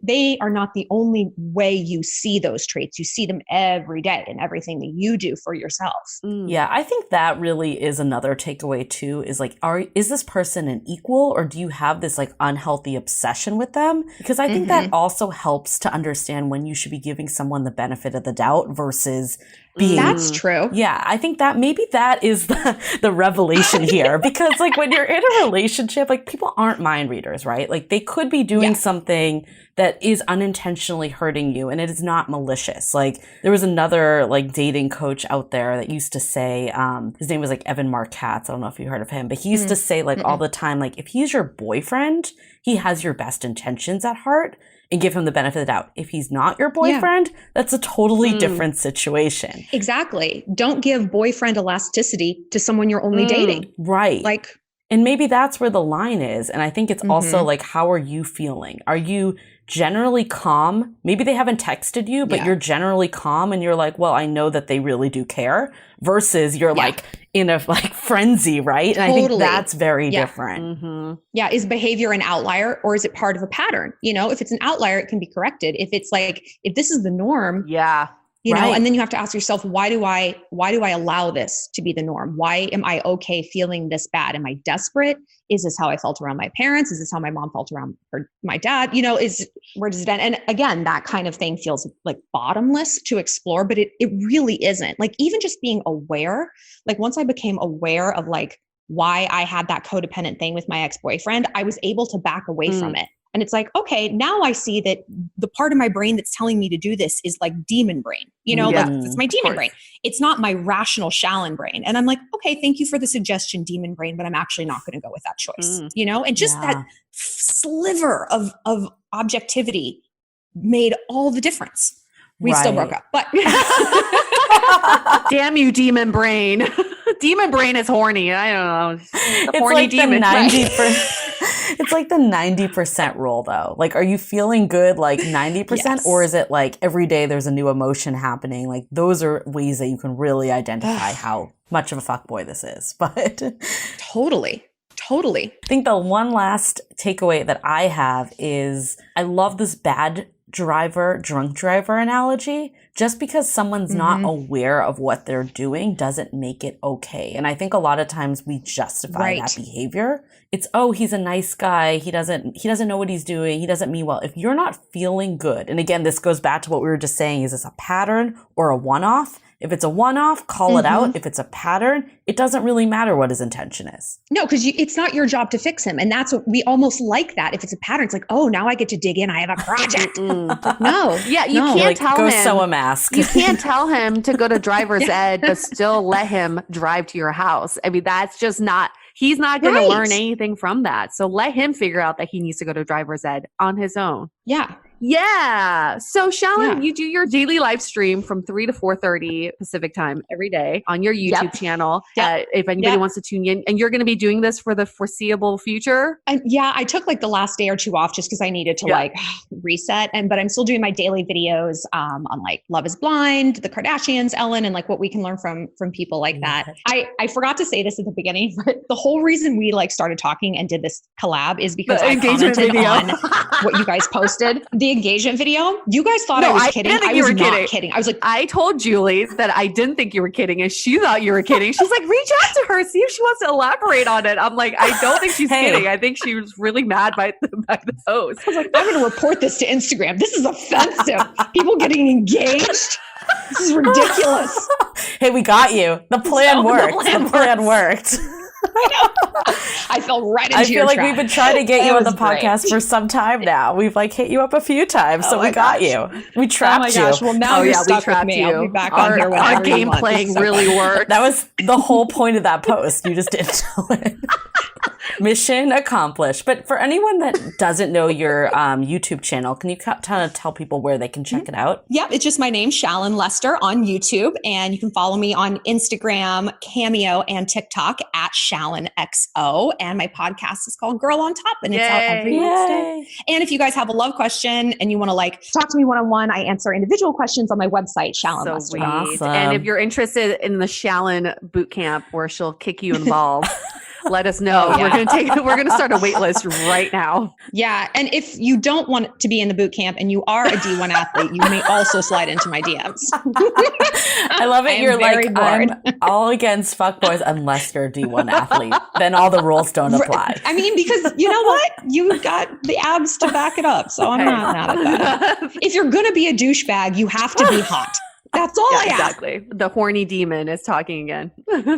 they are not the only way you see those traits. You see them every day in everything that you do for yourself. Yeah, I think that really is another takeaway too, is like, is this person an equal, or do you have this like unhealthy obsession with them? Because I think that also helps to understand when you should be giving someone the benefit of the doubt versus being. That's true. Yeah, I think that maybe that is the revelation here, because like when you're in a relationship, like people aren't mind readers, right? Like they could be doing something that is unintentionally hurting you and it is not malicious. Like there was another like dating coach out there that used to say, his name was like Evan Markatz. I don't know if you heard of him, but he used to say like all the time, like if he's your boyfriend, he has your best intentions at heart, and give him the benefit of the doubt. If he's not your boyfriend, that's a totally different situation. Exactly. Don't give boyfriend elasticity to someone you're only dating. Right. Like, and maybe that's where the line is. And I think it's also like, how are you feeling? Are you generally calm? Maybe they haven't texted you, but you're generally calm and you're like, well, I know that they really do care, versus you're like in a like frenzy, right? And I think that's very different. Yeah. Is behavior an outlier, or is it part of a pattern? You know, if it's an outlier, it can be corrected. If it's like, if this is the norm, you know, and then you have to ask yourself, why do I allow this to be the norm? Why am I okay feeling this bad? Am I desperate? Is this how I felt around my parents? Is this how my mom felt around my dad? You know, where does it end? And again, that kind of thing feels like bottomless to explore, but it really isn't. Like even just being aware, like once I became aware of like why I had that codependent thing with my ex-boyfriend, I was able to back away from it. And it's like, okay, now I see that the part of my brain that's telling me to do this is like demon brain, you know, like it's my demon brain. It's not my rational Shallon brain. And I'm like, okay, thank you for the suggestion, demon brain, but I'm actually not going to go with that choice, you know? And just that sliver of objectivity made all the difference. We still broke up, but damn you, demon brain. Demon brain is horny. I don't know. It's horny like demon. the 90%. It's like the 90% rule though. Like, are you feeling good like 90%? Yes. Or is it like every day there's a new emotion happening? Like those are ways that you can really identify how much of a fuckboy this is. But Totally. I think the one last takeaway that I have is I love this bad driver, drunk driver analogy. Just because someone's not aware of what they're doing doesn't make it okay. And I think a lot of times we justify that behavior. It's, oh, he's a nice guy. He doesn't know what he's doing. He doesn't mean well. If you're not feeling good, and again, this goes back to what we were just saying, is this a pattern or a one-off? If it's a one-off, call it out. If it's a pattern, it doesn't really matter what his intention is. No, because it's not your job to fix him. And that's what we almost like that. If it's a pattern, it's like, oh, now I get to dig in. I have a project. No. Yeah, you can't tell go him. sew a mask. You can't tell him to go to driver's ed, but still let him drive to your house. I mean, that's just not, he's not going to learn anything from that. So let him figure out that he needs to go to driver's ed on his own. Yeah. Yeah. So Shallon, you do your daily live stream from 3 to 4:30 Pacific time every day on your YouTube channel. If anybody wants to tune in, and you're going to be doing this for the foreseeable future. I took like the last day or two off just because I needed to like reset. But I'm still doing my daily videos on like Love is Blind, the Kardashians, Ellen, and like what we can learn from people like that. I forgot to say this at the beginning, but the whole reason we like started talking and did this collab is because I commented on what you guys posted. The engagement video. You guys thought I was kidding. I was not kidding. I was like, I told Julie that I didn't think you were kidding, and she thought you were kidding. She's like, reach out to her, see if she wants to elaborate on it. I'm like, I don't think she's kidding. I think she was really mad by the post. I was like, I'm going to report this to Instagram. This is offensive. People getting engaged. This is ridiculous. Hey, we got you. The plan worked. The plan worked. I fell right into your I feel like trap. we've been trying to get you on the podcast for some time now. We've like hit you up a few times, so we got you. We trapped you. Well, now you're stuck with me. I'll be back on here whenever our game playing really worked. That was the whole point of that post. You just didn't know it. Mission accomplished. But for anyone that doesn't know your YouTube channel, can you kind of tell people where they can check it out? Yeah, it's just my name, Shallon Lester, on YouTube. And you can follow me on Instagram, Cameo, and TikTok at ShallonXO. And my podcast is called Girl on Top, and it's out every Wednesday. And if you guys have a love question and you want to like talk to me one-on-one, I answer individual questions on my website, Shallon Lester. Awesome. And if you're interested in the Shallon boot camp where she'll kick you in the balls, let us know. We're going to start a wait list right now. Yeah. And if you don't want to be in the boot camp and you are a D1 athlete, you may also slide into my DMs. I love it. You're like, I'm all against fuckboys unless you're a D1 athlete. Then all the rules don't apply. I mean, because you know what? You've got the abs to back it up. So I'm not mad at that. If you're going to be a douchebag, you have to be hot. That's all I ask. Exactly. The horny demon is talking again. But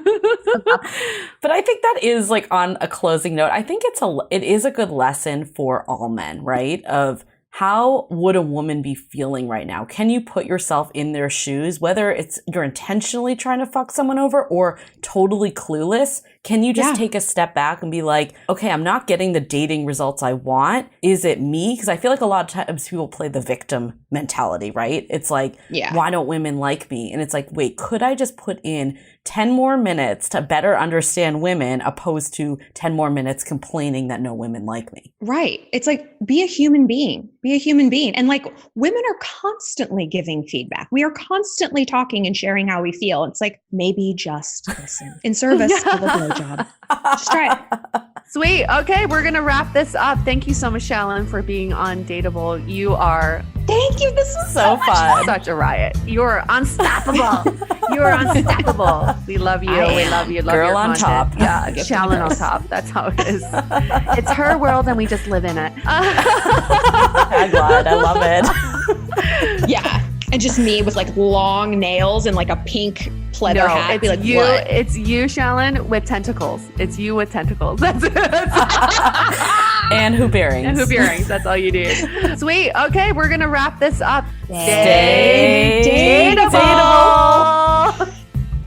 I think that is like on a closing note. I think it is a good lesson for all men, right? Of how would a woman be feeling right now? Can you put yourself in their shoes, whether it's you're intentionally trying to fuck someone over or totally clueless? Can you just take a step back and be like, okay, I'm not getting the dating results I want. Is it me? Because I feel like a lot of times people play the victim mentality, right? It's like, why don't women like me? And it's like, wait, could I just put in 10 more minutes to better understand women opposed to 10 more minutes complaining that no women like me? Right. It's like, be a human being. Be a human being. And like, women are constantly giving feedback. We are constantly talking and sharing how we feel. It's like, maybe just listen. In service of a blowjob. Just try it. Sweet. Okay, we're going to wrap this up. Thank you so much, Shallon, for being on Dateable. You are... Thank you. This was so fun. Such a riot. You're unstoppable. You're unstoppable. We love you. We love you. Love Girl your on content. top. Yeah, Shallon on top. That's how it is. It's her world and we just live in it. I'm glad. I love it. Yeah. And just me with like long nails and like a pink pleather hat. I'd be like, you, what? It's you, Shallon, with tentacles. It's you with tentacles. That's it. And hoop earrings. And hoop earrings. That's all you need. Sweet. Okay, we're going to wrap this up. Stay dateable.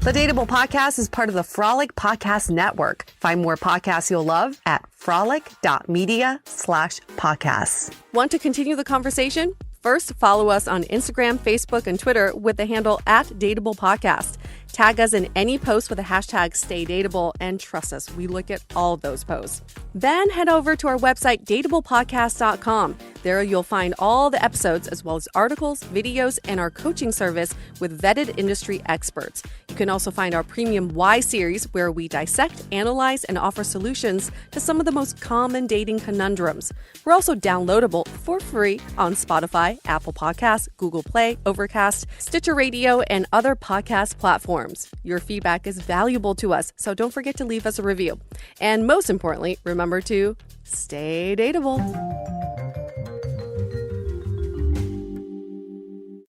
The Dateable Podcast is part of the Frolic Podcast Network. Find more podcasts you'll love at frolic.media/podcasts. Want to continue the conversation? First, follow us on Instagram, Facebook, and Twitter with the handle @Dateable Podcast. Tag us in any post with the hashtag StayDateable, and trust us, we look at all of those posts. Then head over to our website, dateablepodcast.com. There you'll find all the episodes as well as articles, videos, and our coaching service with vetted industry experts. You can also find our premium Why series, where we dissect, analyze, and offer solutions to some of the most common dating conundrums. We're also downloadable for free on Spotify, Apple Podcasts, Google Play, Overcast, Stitcher Radio, and other podcast platforms. Your feedback is valuable to us, so don't forget to leave us a review. And most importantly, remember to stay dateable.